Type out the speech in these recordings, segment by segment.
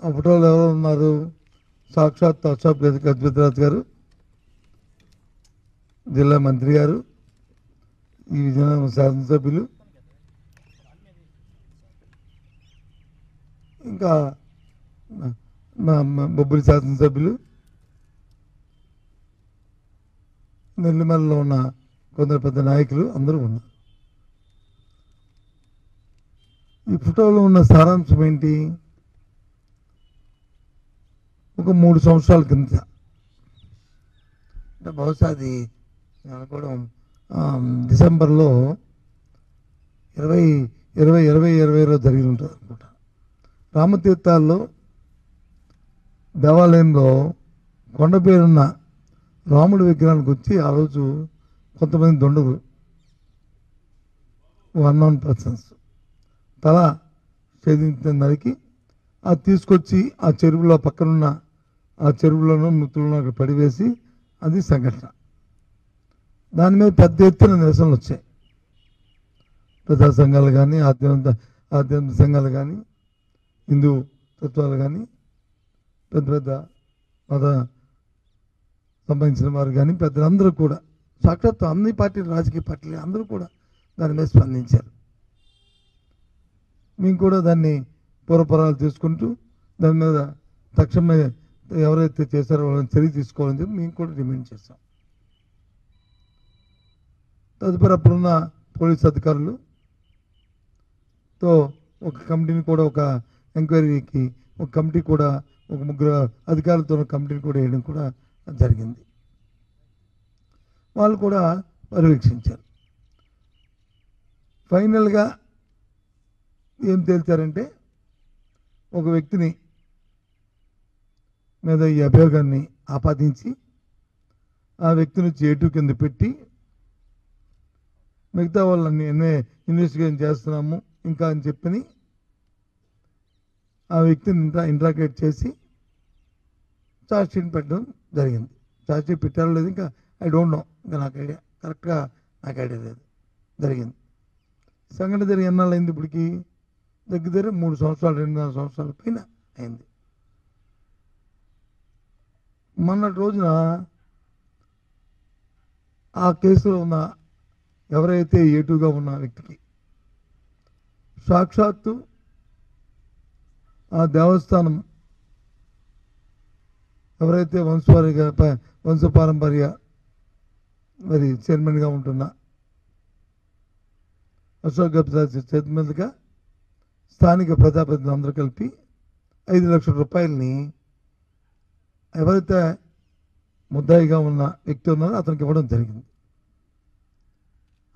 ఆ ఫోటోలో ఎవరు ఉన్నారు? సాక్షాత్ అశోక్ గజపతిరాజు గారు, జిల్లా మంత్రి గారు, ఈ విజయనగరం శాసనసభ్యులు, ఇంకా బొబ్బిలి శాసనసభ్యులు, నెల్లిమలలో ఉన్న కొందరు పెద్ద నాయకులు అందరూ ఉన్నారు. ఈ ఫోటోలో ఉన్న సారాంశం ఏంటి? ఒక 3 సంవత్సరాల కింద, అంటే బహుశా అది అనుకోవడం డిసెంబర్లో 2020 జరిగి ఉంటుంది అనుకుంటా. రామతీర్థాల్లో దేవాలయంలో కొండ పేరున్న రాముడి విగ్రహానికి వచ్చి ఆ రోజు కొంతమంది దొండలు, అన్నోన్ పర్సన్స్ తల ఛేదించిన దానికి అది తీసుకొచ్చి ఆ చెరువులో పక్కనున్న ఆ చెరువులోనూ నృతులను అక్కడ పడివేసి అది సంఘటన. దాని మీద పెద్ద ఎత్తున నిరసనలు వచ్చాయి. ప్రజా సంఘాలు కానీ, ఆధ్యాత్మిక సంఘాలు కానీ, హిందూ తత్వాలు కానీ, పెద్ద పెద్ద మత సంబంధించిన వారు కానీ, పెద్దలందరూ కూడా, సాక్షాత్ అన్ని పార్టీలు, రాజకీయ పార్టీలు అందరూ కూడా దాని మీద స్పందించారు. మేము కూడా దాన్ని పూర్వపరాలు తీసుకుంటూ దాని మీద తక్షణమే ఎవరైతే చేశారో వాళ్ళని చర్య తీసుకోవాలని చెప్పి మేము కూడా డిమాండ్ చేస్తాం. తదుపరి అప్పుడున్న పోలీస్ అధికారులతో ఒక కమిటీని కూడా, ఒక ఎంక్వైరీకి ఒక కమిటీ కూడా, ఒక 3 అధికారులతో కమిటీని కూడా వేయడం కూడా జరిగింది. వాళ్ళు కూడా పర్యవేక్షించారు. ఫైనల్గా ఏం తేల్చారంటే, ఒక వ్యక్తిని మీద ఈ అభియోగాన్ని ఆపాదించి ఆ వ్యక్తిని చేటు కింద పెట్టి మిగతా వాళ్ళని ఇన్వెస్టిగేషన్ చేస్తున్నాము ఇంకా అని చెప్పని ఆ వ్యక్తిని ఇంట్రాగేట్ చేసి ఛార్జ్షీట్ పెట్టడం జరిగింది. ఛార్జ్షీట్ పెట్టారో లేదు ఇంకా ఐ డోంట్ నో, ఇంకా నాకు ఐడియా కరెక్ట్గా నాకు ఐడియా లేదు. జరిగింది. సంఘటన జరిగి ఎన్నాళ్ళు అయింది? ఇప్పటికి దగ్గర 3 సంవత్సరాలు, 2.5 సంవత్సరాల పైన అయింది. మొన్నటి రోజున ఆ కేసులో ఉన్న ఎవరైతే ఏటుగా ఉన్న వ్యక్తికి సాక్షాత్తు ఆ దేవస్థానం ఎవరైతే వంశపారంపర్య మరి చైర్మన్గా ఉంటున్న అశోక్ గజపతిరాజు చేతి మీదుగా స్థానిక ప్రజాప్రతినిధులు అందరూ కలిపి 5 లక్షల రూపాయలని ఎవరైతే ముద్దాయిగా ఉన్న వ్యక్తి ఉన్నారో అతనికి ఇవ్వడం జరిగింది.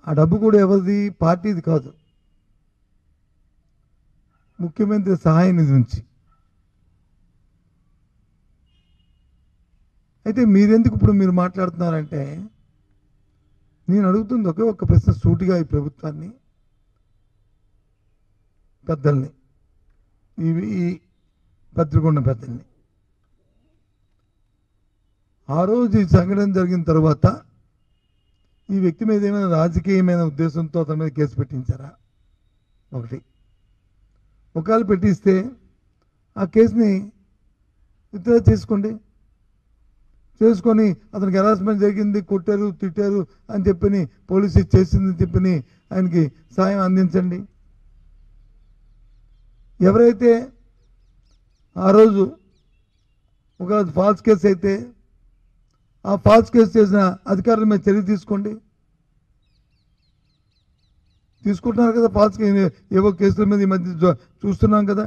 ఆ డబ్బు కూడా ఎవరిది? పార్టీది కాదు, ముఖ్యమంత్రి సహాయ నిధి నుంచి. అయితే మీరెందుకు ఇప్పుడు మీరు మాట్లాడుతున్నారంటే, నేను అడుగుతుంది ఒకే ఒక్క ప్రశ్న సూటిగా ఈ ప్రభుత్వాన్ని, పెద్దల్ని, ఈ పత్రికొండ పెద్దల్ని. ఆ రోజు ఈ సంఘటన జరిగిన తర్వాత ఈ వ్యక్తి మీద ఏమైనా రాజకీయమైన ఉద్దేశంతో అతని మీద కేసు పెట్టించారా? ఒకటి. ఒకవేళ పెట్టిస్తే ఆ కేసుని విత్డ్రా చేసుకొని అతనికి హెరాస్మెంట్ జరిగింది, కొట్టారు, తిట్టారు అని చెప్పని పోలీసు చేసిందని చెప్పని ఆయనకి సాయం అందించండి. ఎవరైతే ఆ రోజు ఒక ఫాల్స్ కేసు అయితే ఆ ఫాల్స్ కేసు చేసిన అధికారుల మీద చర్య తీసుకోండి. తీసుకుంటున్నారు కదా ఫాల్స్ ఏవో కేసుల మీద ఈ మధ్య చూస్తున్నాం కదా,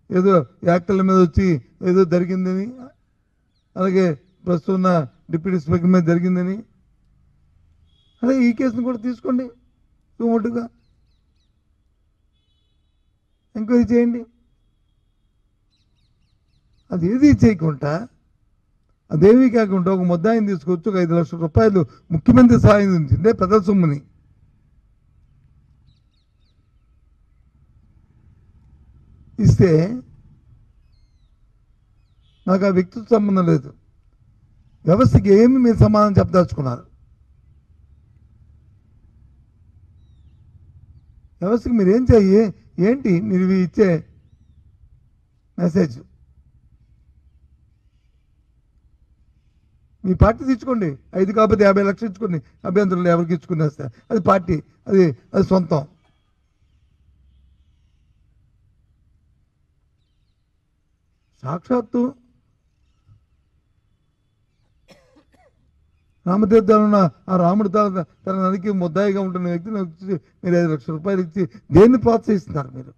ఏదో యాక్టర్ల మీద వచ్చి ఏదో జరిగిందని, అలాగే ప్రస్తుతం డిప్యూటీ స్పీకర్ మీద జరిగిందని. అదే ఈ కేసును కూడా తీసుకోండి, సుమోటుగా ఎంక్వైరీ చేయండి. అది ఏది చేయకుండా, అదేమీ కాకుండా ఒక ముద్దాయిని తీసుకొచ్చి ఒక 5 లక్షల రూపాయలు ముఖ్యమంత్రి సహాయం ఉంచిందే ప్రజల సొమ్ముని ఇస్తే నాకు ఆ వ్యక్తితో సంబంధం లేదు. వ్యవస్థకి ఏమి మీరు సమాధానం చెప్పదలుచుకున్నారు? వ్యవస్థకి మీరు ఏం ఏంటి మీరు ఇచ్చే మెసేజ్? మీ పార్టీ తెచ్చుకోండి, 5 కాకపోతే 50 లక్షలు ఇచ్చుకోండి, అభ్యంతరాలు ఎవరికి ఇచ్చుకునేస్తే అది పార్టీ, అది అది సొంతం. సాక్షాత్తు రామతీర్థాలు ఉన్న ఆ రాముడు తన నదికి ముద్దాయిగా ఉంటున్న వ్యక్తిని వచ్చి మీరు 5 లక్షల రూపాయలు ఇచ్చి దేన్ని ప్రోత్సహిస్తున్నారు? మీరు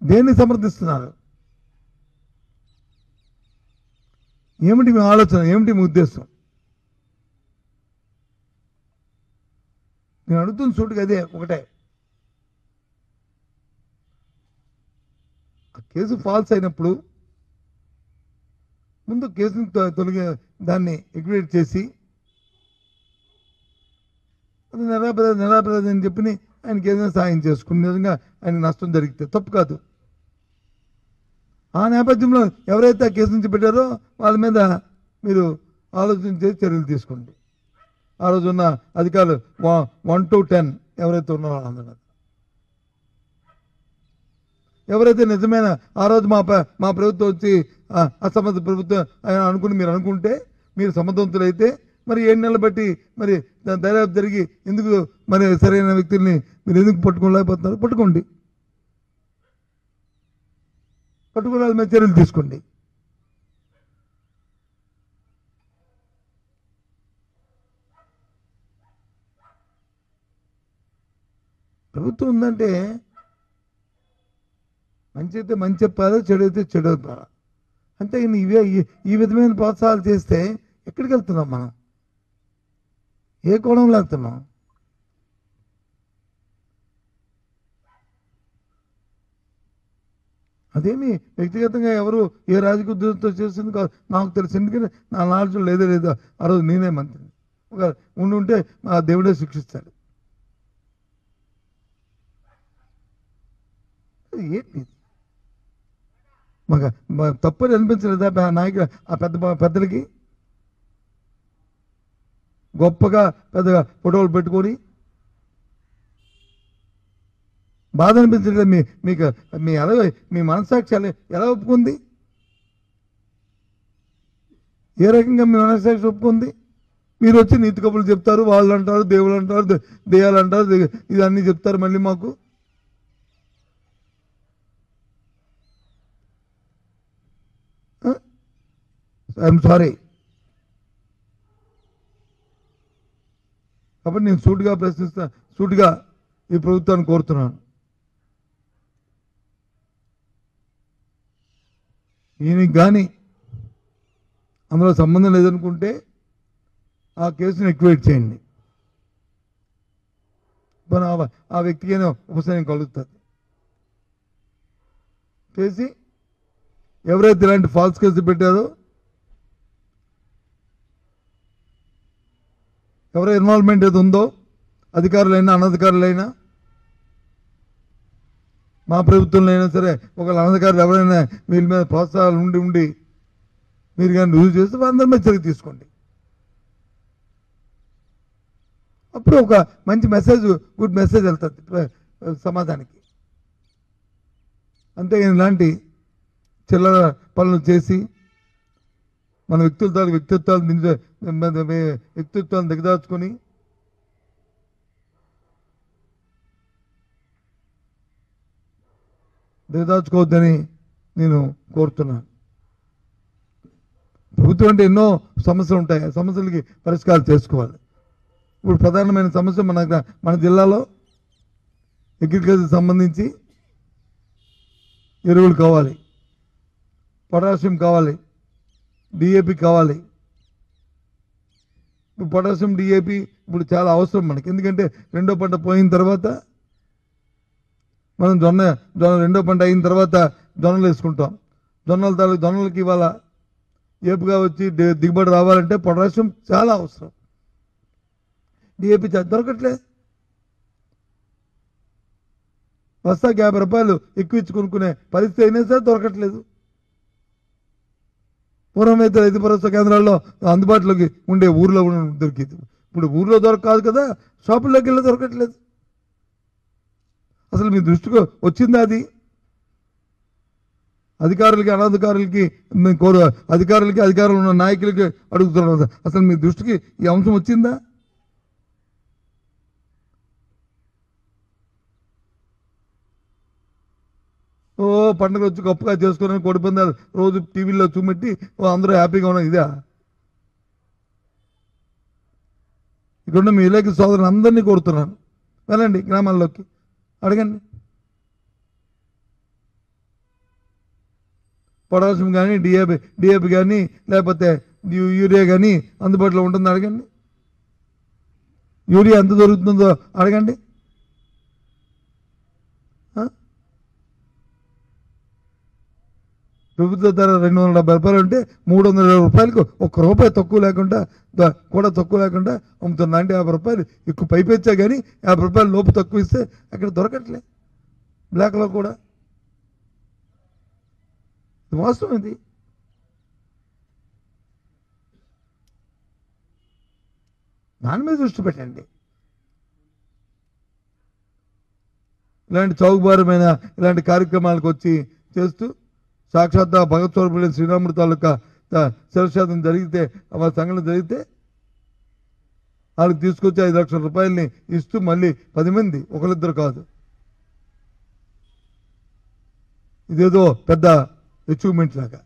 దేన్ని సమర్థిస్తున్నారు? ఏమిటి మీ ఆలోచన? ఏమిటి మీ ఉద్దేశం? నేను అడుగుతున్న సూటిగా అదే ఒకటే. ఆ కేసు ఫాల్స్ అయినప్పుడు ముందు కేసుని తొలగి దాన్ని ఎగ్జిక్యూట్ చేసి అది నిరాపరాధి అని చెప్పి ఆయనకి ఏదైనా సాయం చేసుకుని నిజంగా ఆయన నష్టం జరిగితే తప్పు కాదు. ఆ నేపథ్యంలో ఎవరైతే ఆ కేసు నుంచి పెట్టారో వాళ్ళ మీద మీరు ఆలోచన చేసి చర్యలు తీసుకోండి. ఆ రోజు ఉన్న అధికారులు 1 to 10 ఎవరైతే ఉన్నారో వాళ్ళందరూ, ఎవరైతే నిజమైన ఆ రోజు మా ప్రభుత్వం వచ్చి అసమర్థ ప్రభుత్వం అనుకుని మీరు అనుకుంటే, మీరు సమర్థవంతులైతే మరి 7 నెలలు బట్టి మరి దర్యాప్తు జరిగి ఎందుకు మరి సరైన వ్యక్తుల్ని మీరు ఎందుకు పట్టుకోలేకపోతున్నారు? పట్టుకోండి, పట్టుకునే వాళ్ళ మీద చర్యలు తీసుకోండి. ప్రభుత్వం ఉందంటే మంచి అయితే మంచి చెప్పాలి, చెడు అయితే చెడు చెప్పాలి. అంటే ఇవే ఈ విధమైన ప్రోత్సాహాలు చేస్తే ఎక్కడికి వెళ్తున్నాం మనం? ఏ కోణంలో వెళ్తున్నాం? అదేమి వ్యక్తిగతంగా ఎవరు ఏ రాజకీయ ఉద్యోగంతో చేసింది కాదు, నాకు తెలుసు. ఎందుకంటే నా నాలెడ్జ్ లేదో ఆ రోజు నేనే మంత్రిని. ఒక ఉంటే ఆ దేవుడే శిక్షిస్తాడు. ఏంటి మాకు తప్పని అనిపించలేదా నాయకులు? ఆ పెద్దలకి గొప్పగా పెద్దగా ఫోటోలు పెట్టుకొని బాధ అనిపించలేదు? మీకు మీ మనస్సాక్షి ఎలా ఒప్పుకుంది? ఏ రకంగా మీ మనస్సాక్షి ఒప్పుకుంది? మీరు వచ్చి నీతి కబుర్లు చెప్తారు, వాళ్ళు అంటారు, దేవుళ్ళు అంటారు, దెయ్యాలు అంటారు, ఇదన్నీ చెప్తారు మళ్ళీ మాకు. I'm sorry. కాబట్టి నేను సూటిగా ఈ ప్రభుత్వాన్ని కోరుతున్నాను. ఈయనకి కానీ అందులో సంబంధం లేదనుకుంటే ఆ కేసును ఎక్వివేట్ చేయండి. ఆ వ్యక్తికైనా ఉపశమనం కలుగుతుంది. చేసి ఎవరైతే ఇలాంటి ఫాల్స్ కేసు పెట్టారో, ఎవరో ఇన్వాల్వ్మెంట్ ఏది ఉందో, అధికారులైనా అనధికారులైనా, మా ప్రభుత్వంలో అయినా సరే ఒకవేళ అనధికారులు ఎవరైనా వీళ్ళ మీద ప్రోత్సాహాలు ఉండి మీరు కానీ రుజువు చేస్తే అందరి మీద చర్య తీసుకోండి. అప్పుడు ఒక మంచి మెసేజ్, గుడ్ మెసేజ్ వెళ్తుంది సమాజానికి. అంతేగాని ఇలాంటి చిల్లర పనులు చేసి మన వ్యక్తిత్వాలను దిగదార్చుకొని దిగదార్చుకోవద్దని నేను కోరుతున్నాను. ప్రభుత్వం అంటే ఎన్నో సమస్యలు ఉంటాయి, ఆ సమస్యలకి పరిష్కారం చేసుకోవాలి. ఇప్పుడు ప్రధానమైన సమస్య మన జిల్లాలో అగ్రికల్చర్ సంబంధించి ఎరువులు కావాలి, పొటాషియం కావాలి, డిఏపి కావాలి. ఇప్పుడు పొటాషియం డిఏపి ఇప్పుడు చాలా అవసరం మనకి. ఎందుకంటే రెండో పంట పోయిన తర్వాత మనం జొన్న రెండో పంట అయిన తర్వాత జొన్నలు వేసుకుంటాం. జొన్నలకి ఇవాళ ఏపుగా వచ్చి దిగుబడి రావాలంటే పొటాషియం చాలా అవసరం. డిఏపి దొరకట్లే. బస్తాకి 50 రూపాయలు ఎక్కువ ఇచ్చి కొనుక్కునే పరిస్థితి అయినా సరే దొరకట్లేదు. పూర్వం అయితే రైతు భరోసా కేంద్రాల్లో అందుబాటులోకి ఉండే ఊర్లో దొరికింది. ఇప్పుడు ఊర్లో దొరకదు కదా, షాపుల్లోకి వెళ్ళి దొరకట్లేదు. అసలు మీ దృష్టికి వచ్చిందా అది? అధికారులకి అనధికారులకి అధికారులకి అధికారులు ఉన్న నాయకులకి అడుగుతున్నారు. అసలు మీ దృష్టికి ఈ అంశం వచ్చిందా? ఓ పండుగ వచ్చి గొప్పగా చేసుకుని కోడి పందాలు రోజు టీవీలో చూపెట్టి అందరూ హ్యాపీగా ఉన్నారు. ఇదా ఇక్కడ మీ విలేకరు సోదరులు అందరినీ కోరుతున్నాను, వెళ్ళండి గ్రామాల్లోకి, అడగండి. పొటాషియం కానీ డిఏపి కానీ లేకపోతే యూరియా కానీ అందుబాటులో ఉంటుందో అడగండి. యూరియా ఎంత దొరుకుతుందో అడగండి. ప్రభుత్వ ధర 270 రూపాయలు అంటే 320 రూపాయలకు ₹1 తక్కువ లేకుండా కూడా తక్కువ లేకుండా అమ్ముతున్నా. అంటే 50 రూపాయలు ఎక్కువ పైపెచ్చా కానీ 50 రూపాయలు లోపు తక్కువ ఇస్తే అక్కడ దొరకట్లే, బ్లాక్లో కూడా. వాస్తవం ఇది. దాని మీద దృష్టి పెట్టండి. ఇలాంటి చౌకబారమైన ఇలాంటి కార్యక్రమాలకు వచ్చి చేస్తూ సాక్షాత్ భగత్ స్వరూపుడైన శ్రీరాముడి తాలూకా శిరఛేదం జరిగితే, సంఘటన జరిగితే వాళ్ళకి తీసుకొచ్చి 5 లక్షల రూపాయలని ఇస్తూ మళ్ళీ 10 మంది, ఒకరిద్దరు కాదు, ఇదేదో పెద్ద అచీవ్మెంట్ లాగా.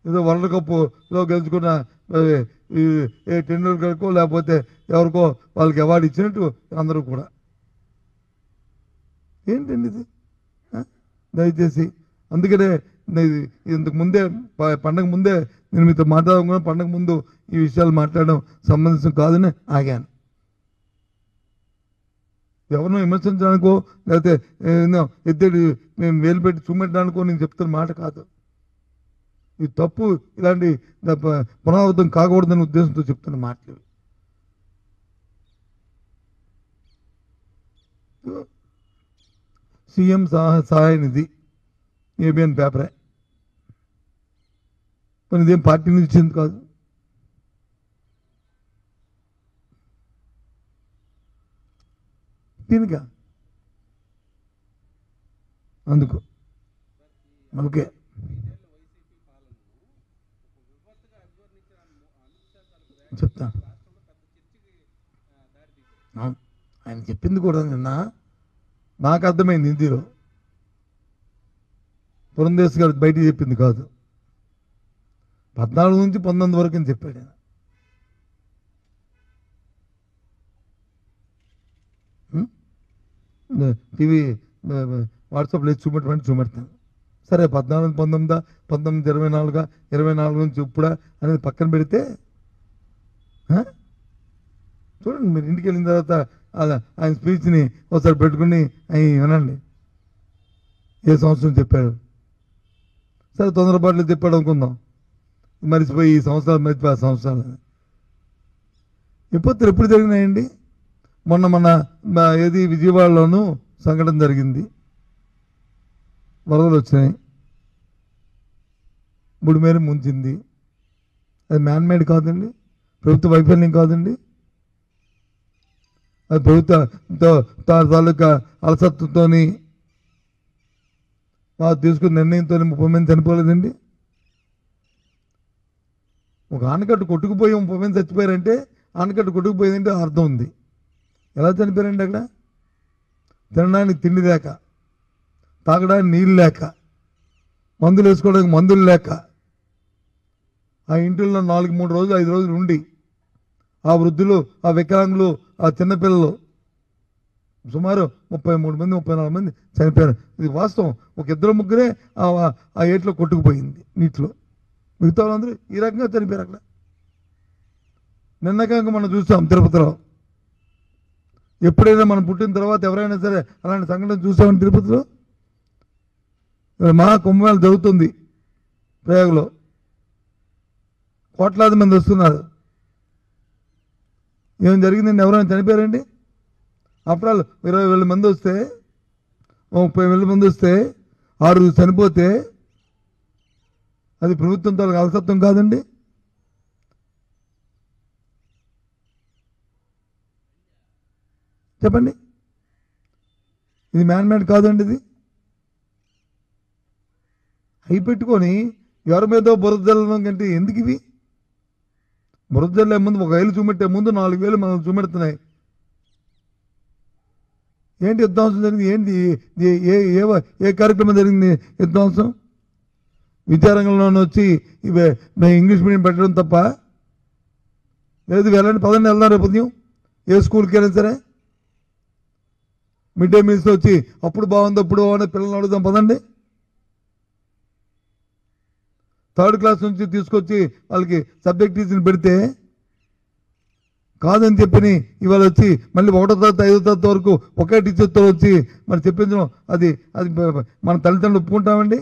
ఏదో వరల్డ్ కప్లో గెలుచుకున్న టెండూల్కర్కో లేకపోతే ఎవరికో వాళ్ళకి అవార్డు ఇచ్చినట్టు అందరూ కూడా. ఏంటండి ఇది? దయచేసి అందుకనే ఇంతకు ముందే పండగ ముందే నేను మీతో మాట్లాడుకున్నా, పండగ ముందు ఈ విషయాలు మాట్లాడడం సంబంధించిన కాదని ఆగాను. ఎవరినో విమర్శించడానికో లేకపోతే ఎత్తేడి మేము వేలు పెట్టి చూపెట్టడానికో నేను చెప్తున్న మాట కాదు. ఇది తప్పు, ఇలాంటి పునరావృతం కాకూడదనే ఉద్దేశంతో చెప్తున్న మాటలు. సీఎం సహాయ నిధి ఏబిఎన్ పేపరే, కానీ ఇదేం పార్టీ నుంచి ఇచ్చింది కాదు. దీనికా అందుకు ఓకే చెప్తాను. ఆయన చెప్పింది కూడా నిన్న నాకు అర్థమైంది హిందీలో, పురంధేశ్ గారు బయటికి చెప్పింది కాదు. 14 నుంచి 19 వరకు అని చెప్పాడు ఆయన. టీవీ వాట్సాప్లో చూపెడతాను. సరే 14, 19, 19, 24 నుంచి ఇప్పుడా అనేది పక్కన పెడితే, చూడండి మీరు ఇంటికి వెళ్ళిన తర్వాత ఆయన స్పీచ్ని ఒకసారి పెట్టుకుని అవి వినండి. ఏ సంవత్సరం చెప్పాడు? సరే తొందరపాట్లు చెప్పాడు అనుకుందాం, మరిచిపోయి ఈ సంవత్సరాలు మరిచిపోయి ఆ సంవత్సరాలు. విపత్తులు ఎప్పుడు జరిగినాయండి? మొన్న ఏది విజయవాడలోనూ సంఘటన జరిగింది, వరదలు వచ్చినాయి, బుడిమేర ముంచింది. అది మ్యాన్మేడ్ కాదండి, ప్రభుత్వ వైఫల్యం కాదండి, అది ప్రభుత్వ తాలూకా అలసత్వంతో తీసుకున్న నిర్ణయంతో 30 మంది చనిపోలేదండి. ఒక ఆనకట్టు కొట్టుకుపోయి 30 మంది చచ్చిపోయారంటే ఆనకట్టు కొట్టుకుపోయిందంటే అర్థం ఉంది. ఎలా చనిపోయారండి? అక్కడ తినడానికి తిండి లేక, తాగడానికి నీళ్ళు లేక, మందులు వేసుకోవడానికి మందులు లేక, ఆ ఇంటిల్లో 3 రోజులు 5 రోజులు ఉండి ఆ వృద్ధులు, ఆ వికలాంగులు, ఆ చిన్నపిల్లలు సుమారు 33 మంది 34 మంది చనిపోయారు. ఇది వాస్తవం. ఒక 2-3 ఆ ఏట్లో కొట్టుకుపోయింది నీటిలో, మిగతా వాళ్ళందరూ ఈ రకంగా చనిపోయారు. అక్కడ నిన్నకాక మనం చూసాం తిరుపతిలో. ఎప్పుడైనా మనం పుట్టిన తర్వాత ఎవరైనా సరే అలాంటి సంఘటన చూసామని తిరుపతిలో మహా కుంభమేళ జరుగుతుంది ప్రయాగలో, కోట్లాది మంది వస్తున్నారు. ఏం జరిగిందండి? ఎవరైనా చనిపోయారండి? ఆఫ్టర్ ఆల్ 20,000 మంది వస్తే, 30,000 మంది వస్తే 6 చనిపోతే అది ప్రభుత్వం తాలూకు అలసత్వం కాదండి? చెప్పండి. ఇది మ్యాన్మేడ్ కాదండి. ఇది అవి పెట్టుకొని ఎవరి మీద బురద జల్లడం కంటే ఎందుకు ఇవి? బురద జల్లే ముందు 1 వేలు చూపెట్టే ముందు 4 వేలు మనం చూపెడుతున్నాయి. ఏంటి విధ్వంసం జరిగింది? ఏంటి ఏ కార్యక్రమం జరిగింది విధ్వంసం? విద్యారంగంలోనే వచ్చి ఇంగ్లీష్ మీడియం పెట్టడం తప్ప లేదు. వెళ్ళండి, పదండి, వెళ్దాం రేపు ఉదయం ఏ స్కూల్కి అయినా సరే. మిడ్ డే మీల్స్లో వచ్చి అప్పుడు బాగుంది అప్పుడు బాగుంది పిల్లల్ని అడుగుదాం, పదండి. 3rd క్లాస్ నుంచి తీసుకొచ్చి వాళ్ళకి సబ్జెక్ట్ టీచర్ని పెడితే కాదని చెప్పని ఇవాళ వచ్చి మళ్ళీ 1వ తరగతి 5వ తరగతి వరకు ఒకే టీచర్తో వచ్చి మరి చెప్పించడం అది మన తల్లిదండ్రులు ఒప్పుకుంటామండి?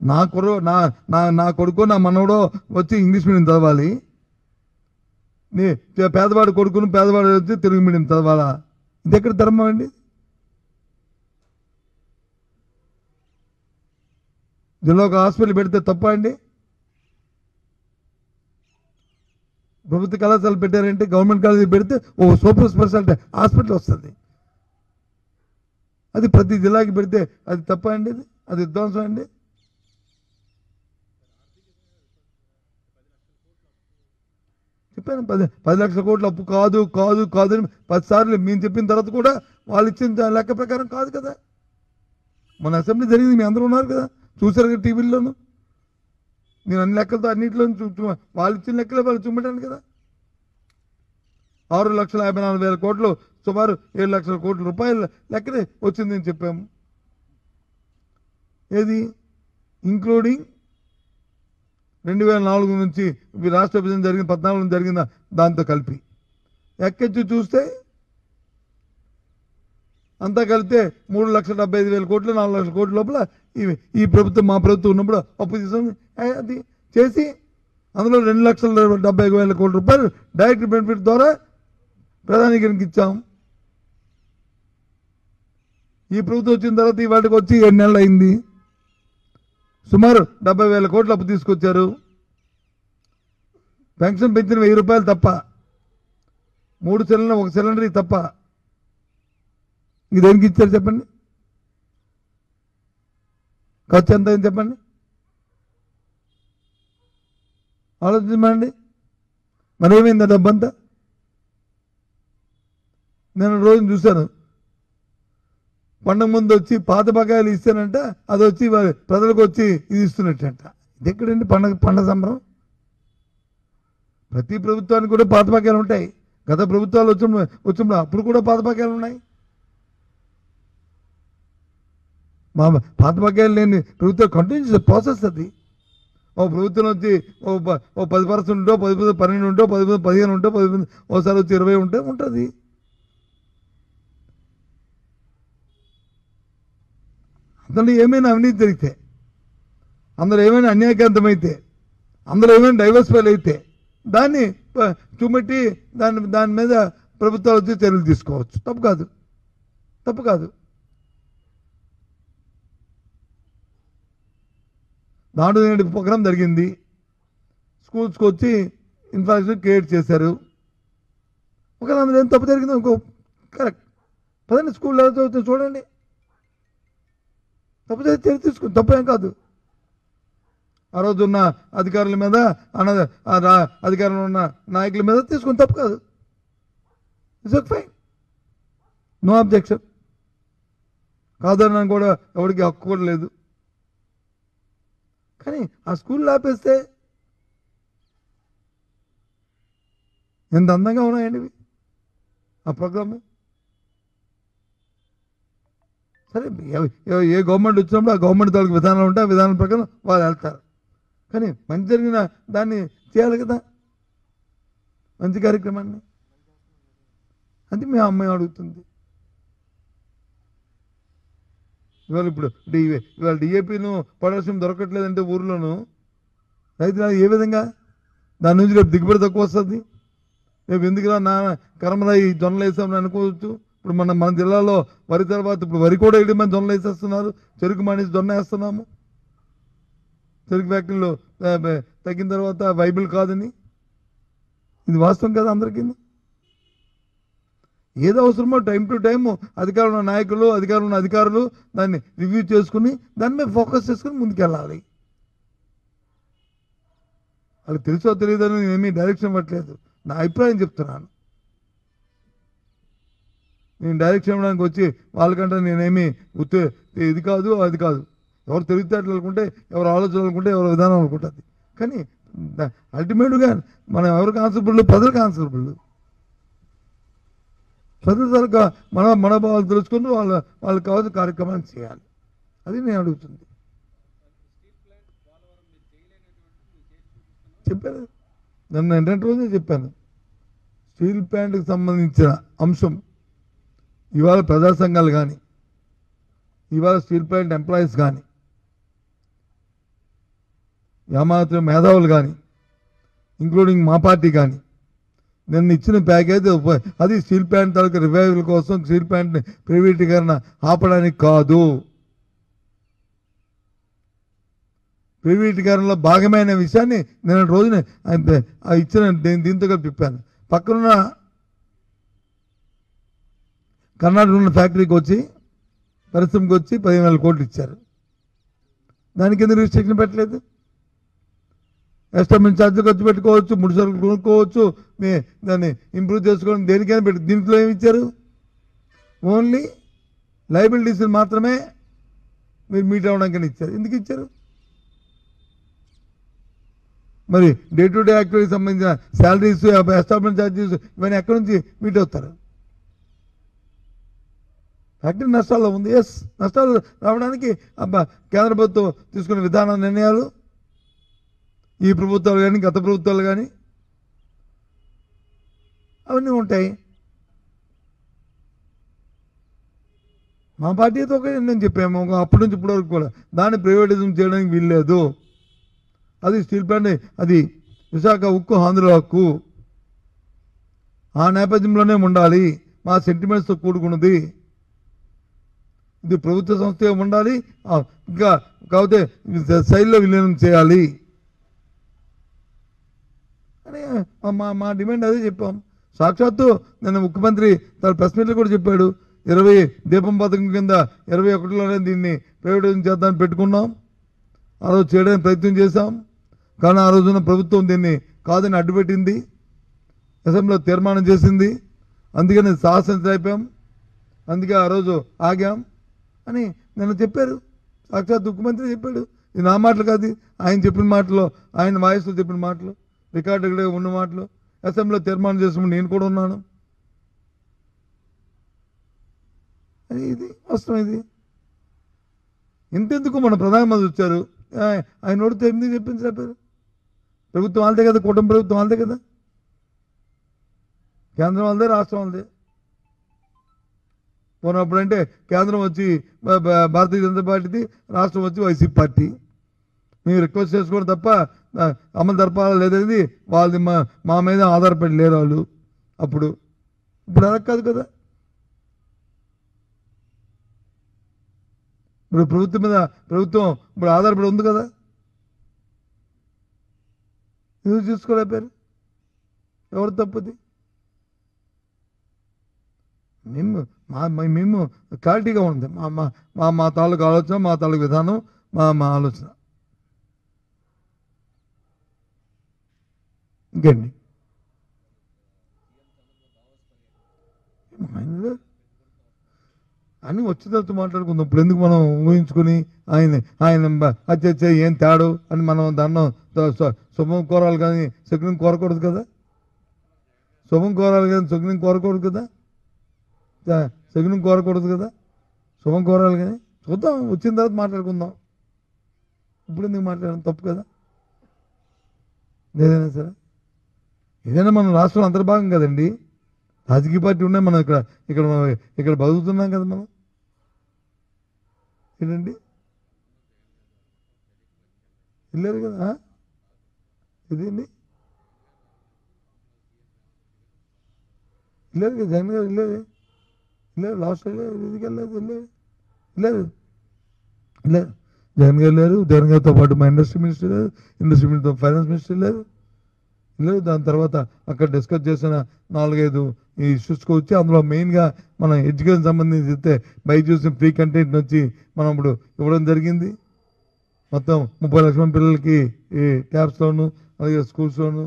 నా కొడుకు నా మనవడో వచ్చి ఇంగ్లీష్ మీడియం చదవాలి, పేదవాడి కొడుకును పేదవాడు వచ్చి తెలుగు మీడియం చదవాలా? ఇది ఎక్కడ ధర్మం అండి? జిల్లా ఒక హాస్పిటల్ పెడితే తప్ప అండి? ప్రభుత్వ కళాశాల పెట్టారంటే గవర్నమెంట్ కాలేజీ పెడితే సూపర్ స్పెషాలిటీ హాస్పిటల్ వస్తుంది. అది ప్రతి జిల్లాకి పెడితే అది తప్ప అండి? అది విధ్వంసం అండి? చెప్పాను 10 లక్షల కోట్ల అప్పు కాదు కాదు కాదు అని 10 సార్లు మేము చెప్పిన తర్వాత కూడా వాళ్ళు ఇచ్చిన లెక్క ప్రకారం కాదు కదా. మన అసెంబ్లీ జరిగింది, మీ అందరూ ఉన్నారు కదా, చూసారు కదా టీవీల్లోనూ. నేను అన్ని లెక్కలతో అన్నింటిలో వాళ్ళు ఇచ్చిన లెక్కలే వాళ్ళు చూపెట్టాను కదా. 6,54,000 కోట్లు సుమారు 7 లక్షల కోట్ల రూపాయల లెక్కనే వచ్చిందని చెప్పాము. ఏది ఇంక్లూడింగ్ 2004 నుంచి రాష్ట్ర విభజన జరిగిన 14 నుంచి జరిగిన దాంతో కలిపి ఎక్కెచ్చి చూస్తే అంతా కలిపితే 3,75,000 కోట్లు 4 లక్షల కోట్ల లోపల ఈ ప్రభుత్వం మా ప్రభుత్వం ఉన్నప్పుడు అప్పు తీసుకొని అది చేసి అందులో 2,70,000 కోట్ల రూపాయలు డైరెక్ట్ బెనిఫిట్ ద్వారా ప్రధానికి ఇచ్చాం. ఈ ప్రభుత్వం వచ్చిన తర్వాత ఈ వాటికి వచ్చి 7 నెలలు అయింది. సుమారు 70,000 కోట్ల అప్పు తీసుకొచ్చారు. పెన్షన్ పెంచిన 1,000 రూపాయలు తప్ప, 3 సిలిండర్ 1 సిలిండర్ తప్ప ఇది దేనికి ఇచ్చారు చెప్పండి? ఖర్చు ఎంత అయింది చెప్పండి? ఆలోచించమండి. మరి ఏమైంది ఆ డబ్బంతా? నేను రోజు చూశాను, పండుగ ముందు వచ్చి పాత బకాయిలు ఇస్తానంట, అది వచ్చి ప్రజలకు వచ్చి ఇది ఇస్తున్నట్టంట. ఇది ఎక్కడండి పండగ సంబరం? ప్రతి ప్రభుత్వానికి కూడా పాత బకాయిలు ఉంటాయి. గత ప్రభుత్వాలు వచ్చినప్పుడు అప్పుడు కూడా పాత బకాయిలు ఉన్నాయి. మా పాత బకాయిలు లేని ప్రభుత్వం కంటిన్యూస్ ప్రాసెస్ అది. ఓ ప్రభుత్వం వచ్చి ఓ 10% ఉంటో 10, 12 ఉంటో 10, 15 ఉంటో 10, ఓసారి వచ్చి 20 ఉంటే ఉంటుంది. అందులో ఏమైనా అవినీతి జరిగితే, అందులో ఏమైనా అన్యాయకాంతమైతే, అందులో ఏమైనా డైవర్సిఫైల్ అయితే దాన్ని చూపెట్టి దాని మీద ప్రభుత్వాలు వచ్చి చర్యలు తీసుకోవచ్చు. తప్పు కాదు, తప్పు కాదు. నాడు నేడు ప్రోగ్రాం జరిగింది, స్కూల్స్కి వచ్చి ఇన్ఫ్రాస్ట్రక్చర్ క్రియేట్ చేశారు. ఒకవేళ అందులో ఏం తప్పు జరిగిందో ఇంకో కరెక్ట్ పదండి స్కూల్లో చదువుతుంది చూడండి, తప్పు చేసి చర్య తీసుకుని తప్పేం కాదు. ఆ రోజు ఉన్న అధికారుల మీద అధికారంలో ఉన్న నాయకుల మీద తీసుకుని తప్పు కాదు. It's okay, fine, no objection. కాదన్నా కూడా ఎవరికి హక్కు కూడా లేదు. కానీ ఆ స్కూల్లో ఆపేస్తే ఎంత అందంగా ఉన్నాయండి ఆ ప్రోగ్రాము. సరే, ఏ గవర్నమెంట్ వచ్చినప్పుడు ఆ గవర్నమెంట్ తాలూకు విధానాలు ఉంటే ఆ విధానం ప్రకారం వాళ్ళు వెళ్తారు. కానీ మంచి జరిగిన దాన్ని చేయాలి కదా, మంచి కార్యక్రమాన్ని. అది మీ అమ్మాయి అడుగుతుంది. ఇవాళ డిఏపీను పొటాషియం దొరకట్లేదంటే ఊర్లోనూ రైతులు ఏ విధంగా దాని నుంచి రేపు దిగుబడి తక్కువ వస్తుంది. రేపు ఎందుకులా కర్మలా ఈ జొన్నలు వేసామని అనుకోవచ్చు. ఇప్పుడు మన జిల్లాలో వరి తర్వాత ఇప్పుడు వరి కూడా వేయడం మంది జొన్నలు వేసేస్తున్నారు. చెరుకు మానేసి జొన్న వేస్తున్నాము. చెరుకు ఫ్యాక్టరీలో తగ్గిన తర్వాత వైబుల్ కాదని, ఇది వాస్తవం కదా అందరికీ. ఏది అవసరమో టైం టు టైం అధికారంలో నాయకులు అధికారులు దాన్ని రివ్యూ చేసుకుని దాని మీద ఫోకస్ చేసుకుని ముందుకెళ్ళాలి. వాళ్ళకి తెలుసో తెలియదని నేనేమీ డైరెక్షన్ ఇవ్వట్లేదు, నా అభిప్రాయం చెప్తున్నాను. నేను డైరెక్షన్ ఇవ్వడానికి వచ్చి వాళ్ళకంటే నేనేమి ఇది కాదు అది కాదు, ఎవరు తెలివితేటలు అనుకుంటే, ఎవరు ఆలోచనలు అనుకుంటే, ఎవరు విధానం అనుకుంటుంది. కానీ అల్టిమేట్గా మనం ఎవరికి ఆన్సరబుల్? ప్రజలకు ఆన్సరబుల్. ప్రజల మన మనోభావాలు తెలుసుకుని వాళ్ళకి కావాల్సిన కార్యక్రమాన్ని చేయాలి. అది నేను అడుగుతుంది. చెప్పాను, నన్ను ఏంటంటే రోజే చెప్పాను. స్టీల్ ప్లాంట్కి సంబంధించిన అంశం ఇవాళ ప్రజా సంఘాలు కానీ, ఇవాళ స్టీల్ ప్లాంట్ ఎంప్లాయీస్ కానీ, యామాత్రం మేధావులు కానీ, ఇంక్లూడింగ్ మా పార్టీ కానీ, నిన్న ఇచ్చిన ప్యాకేజ్ అది స్టీల్ ప్లాంట్ తాలూకు రివైవల్ కోసం, స్టీల్ ప్లాంట్ని ప్రైవేటీకరణ ఆపడానికి కాదు. ప్రైవేటీకరణలో భాగమైన విషయాన్ని నిన్న రోజున ఇచ్చిన దీంతో కలిపి చెప్పాను. పక్కనున్న కర్ణాటక ఉన్న ఫ్యాక్టరీకి వచ్చి, పరిశ్రమకి వచ్చి 15,000 కోట్లు ఇచ్చారు. దానికి ఎందుకు రిస్ట్రిక్షన్ పెట్టలేదు? ఎస్టాబ్లిష్ ఛార్జీలు ఖర్చు పెట్టుకోవచ్చు, 3 సరుకులు కొనుక్కోవచ్చు, దాన్ని ఇంప్రూవ్ చేసుకోవడం దేనికైనా పెట్టి. దీంట్లో ఏమి ఇచ్చారు? ఓన్లీ లయబిలిటీస్ మాత్రమే మీరు మీట్ అవ్వడానికి ఇచ్చారు. ఎందుకు ఇచ్చారు? మరి డే టు డే యాక్టివిటీకి సంబంధించిన శాలరీస్, ఎస్టాబ్లిష్ ఛార్జెస్ ఇవన్నీ ఎక్కడి నుంచి మీట్ అవుతారు? ఫ్యాక్టరీ నష్టాల్లో ఉంది. ఎస్, నష్టాలు రావడానికి కేంద్ర ప్రభుత్వం తీసుకునే విధాన నిర్ణయాలు, ఈ ప్రభుత్వాలు కానీ గత ప్రభుత్వాలు కానీ అవన్నీ ఉంటాయి. మా పార్టీతో ఒక నేను చెప్పాము, అప్పటి నుంచి ఇప్పటి వరకు కూడా దాన్ని ప్రైవేటిజం చేయడానికి వీల్లేదు. అది స్టీల్ ప్లాంట్, అది విశాఖ ఉక్కు, ఆంధ్ర హక్కు, ఆ నేపథ్యంలోనే ఉండాలి. మా సెంటిమెంట్స్తో కూడుకున్నది. ఇది ప్రభుత్వ సంస్థ ఉండాలి. ఇంకా కాకపోతే శైలిలో విలీనం చేయాలి అని మా డిమాండ్ అదే చెప్పాం. సాక్షాత్తు నేను ముఖ్యమంత్రి తన ప్రెస్ మీట్లో కూడా చెప్పాడు. 20 దీపం పథకం కింద 21లోనే దీన్ని ప్రైవేటైజేషన్ చేద్దామని పెట్టుకున్నాం. ఆ రోజు చేయడానికి ప్రయత్నం చేశాం. కానీ ఆ రోజున ప్రభుత్వం దీన్ని కాదని అడ్డుపెట్టింది, అసెంబ్లీలో తీర్మానం చేసింది. అందుకని సాహసించలేకపోయాం, అందుకే ఆ రోజు ఆగాం అని నిన్న చెప్పారు. సాక్షాత్ ముఖ్యమంత్రి చెప్పాడు. ఇది నా మాటలు కాదు, ఆయన చెప్పిన మాటలు, ఆయన వాయిస్లో చెప్పిన మాటలు, రికార్డుగా ఉన్న మాటలు. అసెంబ్లీలో తీర్మానం చేసినప్పుడు నేను కూడా ఉన్నాను. అది ఇది వాస్తవం. ఇది ఇంతెందుకు మన ప్రధానమంత్రి వచ్చారు, ఆయన నోడితే ఎందుకు చెప్పించలేపారు? ప్రభుత్వం వాళ్ళదే కదా, కుటుంబ ప్రభుత్వం వాళ్ళదే కదా, కేంద్రం వాళ్ళదే, రాష్ట్రం వాళ్ళదే. పోయినప్పుడంటే కేంద్రం వచ్చి భారతీయ జనతా పార్టీది, రాష్ట్రం వచ్చి వైసీపీ పార్టీ. మేము రిక్వెస్ట్ చేసుకోవడం తప్ప అమలు జరపాలా లేదనేది వాళ్ళది మా మీద ఆధారపడి లేరు వాళ్ళు. ఇప్పుడు అలా కాదు కదా. ఇప్పుడు ప్రభుత్వం మీద ప్రభుత్వం ఇప్పుడు ఆధారపడి ఉంది కదా. ఎందుకు చూసుకోలేపారు? ఎవరు తప్పుది? మేము క్లారిటీగా ఉంది మా తాలూకు ఆలోచన, మా తాలూకు విధానం, మా ఆలోచన. ఇంకండి అన్నీ వచ్చిన తర్వాత మాట్లాడుకుందాం. ఇప్పుడు ఎందుకు మనం ఊహించుకుని ఆయన అచ్చే ఏం తేడు అని మనం దాన్ని శుభం కోరాలి కానీ శకునం కోరకూడదు కదా. శుభం కోరాలి కానీ శకునం కోరకూడదు కదా. శకునం కోరకూడదు కదా, శుభం కోరాలి కానీ. చూద్దాం, వచ్చిన తర్వాత మాట్లాడుకుందాం. ఇప్పుడు ఎందుకు మాట్లాడడం తప్పు కదా. ఏదైనా సరే, ఏదైనా మన రాష్ట్రం అంతర్భాగం కదండి. రాజకీయ పార్టీ ఉన్నాయి, మనం ఇక్కడ బతుకుతున్నాం కదా మనం. ఏంటండి వెళ్ళారు కదా, ఇదేంటి వెళ్ళారు కదా, జగన్ గారు వెళ్ళారు లాస్ట్ ఎందుకు వెళ్ళలేదు. జగన్ గారు లేరు, జగన్ గారితో పాటు మా ఇండస్ట్రీ మినిస్టర్ లేరు, ఇండస్ట్రీ మినిస్టర్ ఫైనాన్స్ మినిస్టర్ లేరు, లేదు దాని తర్వాత అక్కడ డిస్కస్ చేసిన 4-5 ఈ ఇష్యూస్కి వచ్చి అందులో మెయిన్గా మనం ఎడ్యుకేషన్ సంబంధించి ఇస్తే బైజూస్ ఫ్రీ కంటెంట్ నుంచి మనం ఇప్పుడు ఇవ్వడం జరిగింది. మొత్తం 30 లక్షల మంది పిల్లలకి ఈ ట్యాబ్స్లోను అలాగే స్కూల్స్లోను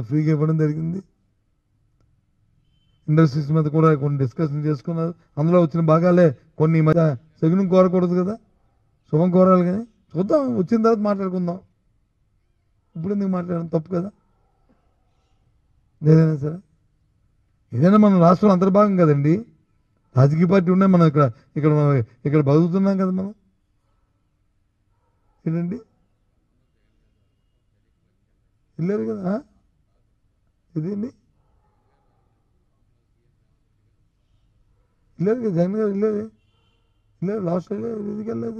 ఫ్రీగా ఇవ్వడం జరిగింది. ఇండస్ట్రీస్ మీద కూడా కొన్ని డిస్కషన్ చేసుకున్నారు. అందులో వచ్చిన భాగాలే కొన్ని ఈ మధ్య శకునం కోరకూడదు కదా, శుభం కోరాలి. కానీ చూద్దాం, వచ్చిన తర్వాత మాట్లాడుకుందాం. ఇప్పుడు ఎందుకు మాట్లాడడం తప్పు కదా. ఏదైనా సరే ఏదైనా మన రాష్ట్రంలో అంతర్భాగం కదండి. రాజకీయ పార్టీ ఉన్నాయి, మనం ఇక్కడ బతుకుతున్నాం కదా మనం. ఏంటండి వెళ్ళారు కదా, ఇదేంటి వెళ్ళారు కదా, జగన్ గారు వెళ్ళారు లాస్ట్ ఎందుకు వెళ్ళలేదు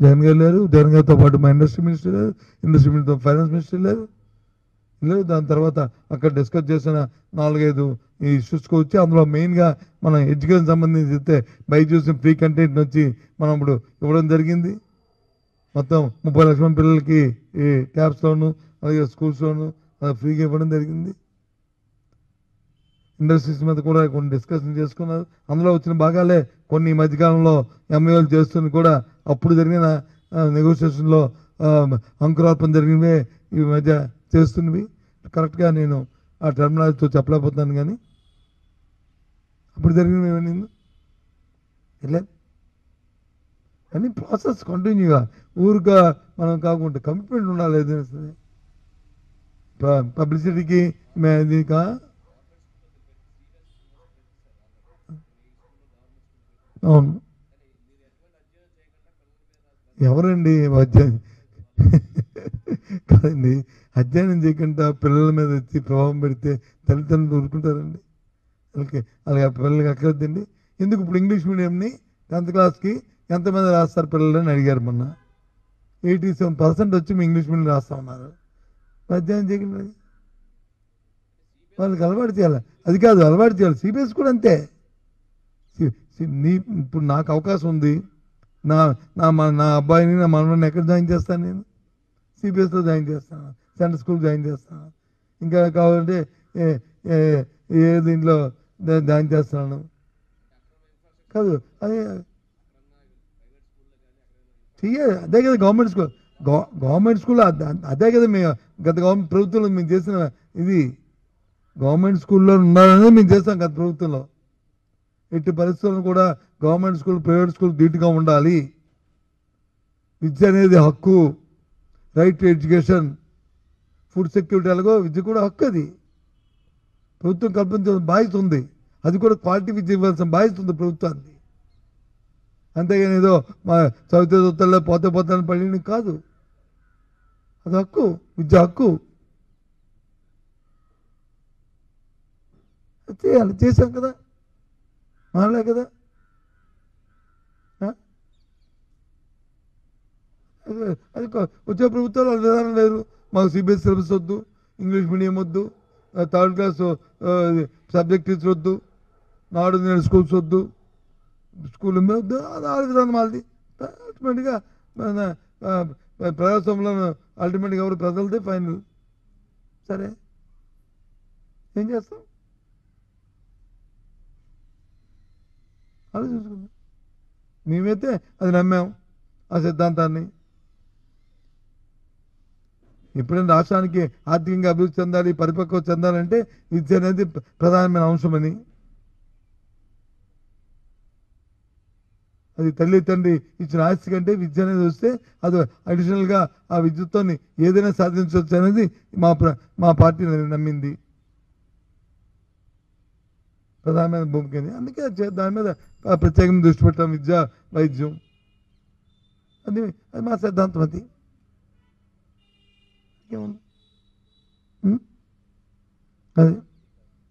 జగన్ గారు లేరు. జగన్ గారితో పాటు మా ఇండస్ట్రీ మినిస్టర్ లేరు, ఇండస్ట్రీ మినిస్టర్ ఫైనాన్స్ మినిస్టర్ లేరు. దాని తర్వాత అక్కడ డిస్కస్ చేసిన 4-5 ఈ ఇష్యూస్కి వచ్చి అందులో మెయిన్గా మనం ఎడ్యుకేషన్ సంబంధించి ఇస్తే బైజూస్ ఫ్రీ కంటెంట్ నుంచి మనం ఇప్పుడు ఇవ్వడం జరిగింది. మొత్తం 30 లక్షల మంది పిల్లలకి ఈ ట్యాబ్స్లోను అలాగే స్కూల్స్లోను ఫ్రీగా ఇవ్వడం జరిగింది. ఇండస్ట్రీస్ మీద కూడా కొన్ని డిస్కషన్ చేసుకున్నారు. అందులో వచ్చిన భాగాలే కొన్ని ఈ మధ్యకాలంలో ఎంఏలు చేస్తున్న కూడా అప్పుడు జరిగిన నెగోషియేషన్లో అంకురార్పణ జరిగినవే ఈ మధ్య చేస్తున్నవి. కరెక్ట్గా నేను ఆ టర్మినాలజీతో చెప్పలేకపోతున్నాను, కానీ అప్పుడు జరిగినవి ఏమైంది వెళ్ళలేదు. కానీ ప్రాసెస్ కంటిన్యూగా ఊరుగా మనం కాకుండా కమిట్మెంట్ ఉండాలి. ఏదైనా సరే పబ్లిసిటీకి దీనికా అవును. ఎవరండి కాదండి, అధ్యయనం చేయకుండా పిల్లల మీద వచ్చి ప్రభావం పెడితే తల్లిదండ్రులు ఊరుకుంటారండి? అలాగే పిల్లలకి అక్కర్లేదండి. ఎందుకు ఇప్పుడు ఇంగ్లీష్ మీడియంని 10th క్లాస్కి ఎంతమంది రాస్తారు పిల్లలని అడిగారు మొన్న. 87% వచ్చి మీ ఇంగ్లీష్ మీడియం రాస్తా ఉన్నారు. అధ్యయనం చేయకుండా వాళ్ళకి అలవాటు చేయాలి. అది కాదు, అలవాటు చేయాలి. సిబిఎస్ కూడా అంతే. ఇప్పుడు నాకు అవకాశం ఉంది, నా అబ్బాయిని నా మనవడిని ఎక్కడ జాయిన్ చేస్తాను? నేను సిబిఎస్లో జాయిన్ చేస్తాను, సెంట్రల్ స్కూల్ జాయిన్ చేస్తాను. ఇంకా కావాలంటే దీంట్లో జాయిన్ చేస్తున్నాను. కాదు అది చెయ్యాలి. అదే కదా గవర్నమెంట్ స్కూల్ అదే కదా మేము గత గవర్నమెంట్ ప్రభుత్వంలో మేము చేసిన ఇది. గవర్నమెంట్ స్కూల్లో ఉండాలనేది మేము చేస్తాం గత ప్రభుత్వంలో. ఎట్టి పరిస్థితులను కూడా గవర్నమెంట్ స్కూల్ ప్రైవేట్ స్కూల్ ధీటుగా ఉండాలి. విద్య అనేది హక్కు, right to education, food security. అలాగో విద్య కూడా హక్కు. అది ప్రభుత్వం కల్పించాల్సిన బాధ్యత ఉంది. అది కూడా క్వాలిటీ విద్య ఇవ్వాల్సిన బాధ్యత ఉంది ప్రభుత్వానికి. అంతేగాని ఏదో మా చదివితే పోతాను పడి కాదు. అది హక్కు, విద్య హక్కు. చేయాలి, చేశాం కదా, మానలే కదా. అది వచ్చే ప్రభుత్వాలు వాళ్ళ విధానం లేదు. మాకు సిబిఎస్ సిలబస్ వద్దు, ఇంగ్లీష్ మీడియం వద్దు, 3rd క్లాస్ సబ్జెక్ట్ టీచర్ వద్దు, నాడు నేడు స్కూల్స్ వద్దు, స్కూల్ వద్దు. అది ఆ విధానం వాళ్ళది. అల్టిమేట్గా ప్రజాస్వామ్యంలో అల్టిమేట్గా ఎవరు ప్రజలదే ఫైనల్. సరే ఏం చేస్తాం? ఆలోచించుకుందాం. మేమైతే అది నమ్మాం, ఆ సిద్ధాంతాన్ని. ఎప్పుడైనా రాష్ట్రానికి ఆర్థికంగా అభివృద్ధి చెందాలి, పరిపక్వత చెందాలంటే విద్య అనేది ప్రధానమైన అంశమని. అది తల్లి తండ్రి ఇచ్చిన ఆస్తి కంటే విద్య అనేది వస్తే అది అడిషనల్గా ఆ విద్యతో ఏదైనా సాధించవచ్చు అనేది మా పార్టీ నమ్మింది. ప్రధానమైన భూమికని. అందుకే దాని మీద ప్రత్యేకంగా దృష్టి పెట్టాం. విద్య, వైద్యం, అది మా సిద్ధాంతం. అది అది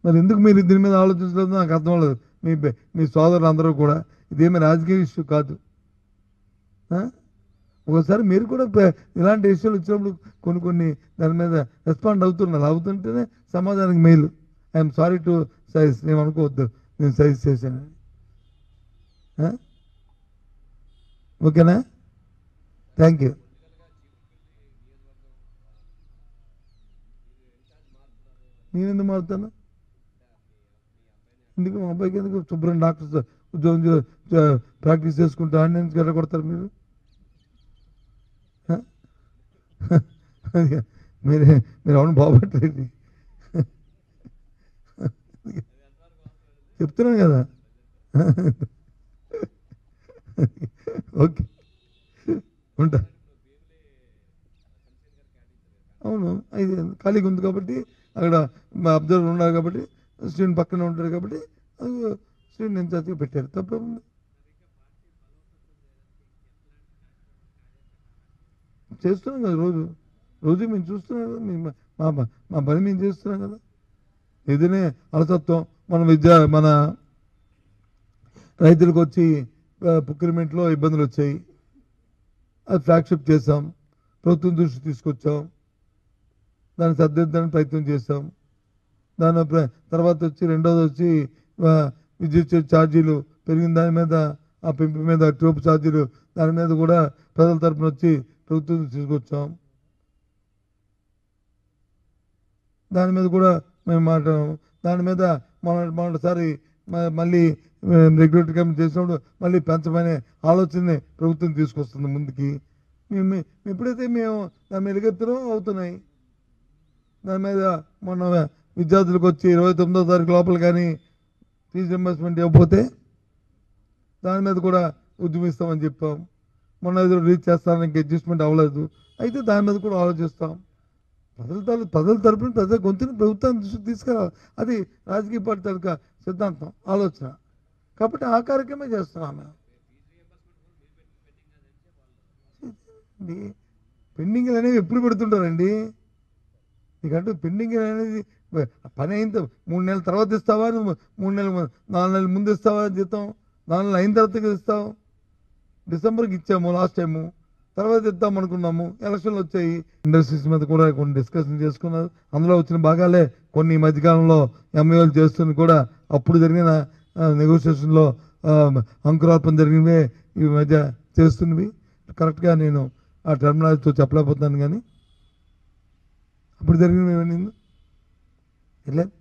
మరి ఎందుకు మీరు దీని మీద ఆలోచించలేదు నాకు అర్థం అవ్వలేదు. మీ సోదరులు అందరూ కూడా ఇదేమీ రాజకీయ ఇష్యూ కాదు. ఒకసారి మీరు కూడా ఇలాంటి ఇష్యూలు వచ్చినప్పుడు కొన్ని దాని మీద రెస్పాండ్ అవుతుంటేనే సమాజానికి మేలు. ఐఎమ్ సారీ టు సైజ్, ఏమనుకోవద్దు నేను సైజ్ చేశాను. ఓకేనా? Thank you. నేనెందుకు మారుతాను? ఎందుకు మా అబ్బాయికి ఎందుకు శుభ్రం డాక్టర్ ఉద్యోగం ప్రాక్టీస్ చేసుకుంటా అని ఎందుకు ఎడగొడతారు మీరు? మీరే మీరు అవును బాగుపట్టలేదు. చెప్తున్నాను కదా. ఓకే ఉంటా. అవును అయితే ఖాళీగా ఉంది కాబట్టి అక్కడ మా అబ్జర్వర్ ఉన్నారు కాబట్టి స్క్రీన్ పక్కనే ఉంటారు కాబట్టి స్క్రీన్ ఇన్ఛార్జ్గా పెట్టారు. తప్పేముంది? చేస్తున్నాం కదా రోజు రోజు మేము చూస్తున్నాం కదా. మా మా పని మేము చేస్తున్నాం కదా. ఏదైనా అలసత్వం మన రైతులకు వచ్చి ప్రొక్యూర్మెంట్లో ఇబ్బందులు వచ్చాయి, అది ఫ్లాగ్షిప్ చేసాం, ప్రభుత్వం దృష్టి తీసుకొచ్చాం, దాన్ని సర్దిద్దడానికి ప్రయత్నం చేసాం. దాని తర్వాత వచ్చి రెండోది వచ్చి విద్యుత్ ఛార్జీలు పెరిగిన దాని మీద ఆ పెంపు మీద ట్యూబ్ ఛార్జీలు దాని మీద కూడా ప్రజల తరఫున వచ్చి ప్రభుత్వం తీసుకొచ్చాం. దాని మీద కూడా మేము మాట్లాడాము. దాని మీద మొన్నటిసారి మళ్ళీ రెగ్యులేటరీ కమిటీ చేసినప్పుడు మళ్ళీ పెంచమనే ఆలోచనని ప్రభుత్వం తీసుకొస్తుంది ముందుకి. మేము ఎప్పుడైతే మేము దాని మీద ఎలుగెత్తడం అవుతున్నాయి. దాని మీద మొన్న విద్యార్థులకు వచ్చి 29వ తారీఖు లోపల కానీ ఫీజు రింబర్స్మెంట్ ఇవ్వకపోతే దాని మీద కూడా ఉద్యమిస్తామని చెప్పాం. మొన్న ఏదో రీచ్ చేస్తానికి అడ్జస్ట్మెంట్ అవ్వలేదు, అయితే దాని మీద కూడా ఆలోచిస్తాం. ప్రజల తరపున ప్రజల గొంతుని ప్రభుత్వాన్ని దృష్టికి తీసుకురావాలి. అది రాజకీయ పార్టీ తాలూకా సిద్ధాంతం, ఆలోచన. కాబట్టి ఆ కార్యక్రమే చేస్తున్నాం మేము. పెండింగ్లు అనేవి ఎప్పుడు పెడుతుంటారండి? నీకంటూ పెండింగ్ అనేది పని అయిన 3 నెలల తర్వాత ఇస్తావా, నువ్వు 3 నెలలు 4 నెలల ముందు ఇస్తావా జీతం? 4 నెలలు అయిన తర్వాత ఇస్తావు. డిసెంబర్కి ఇచ్చాము లాస్ట్ టైము, తర్వాత ఇద్దాం అనుకున్నాము, ఎలక్షన్లు వచ్చాయి. ఇండస్ట్రీస్ మీద కూడా కొన్ని డిస్కషన్ చేసుకున్నారు. అందులో వచ్చిన భాగాలే కొన్ని ఈ మధ్యకాలంలో ఎంఏలు చేస్తున్న కూడా అప్పుడు జరిగిన నెగోషియేషన్లో అంకురార్పణ జరిగినవే ఈ మధ్య చేస్తున్నవి. కరెక్ట్గా నేను ఆ టర్మినాలజీతో చెప్పలేకపోతున్నాను, కానీ అప్పుడు జరిగినవి ఏమైంది వెళ్ళలేదు.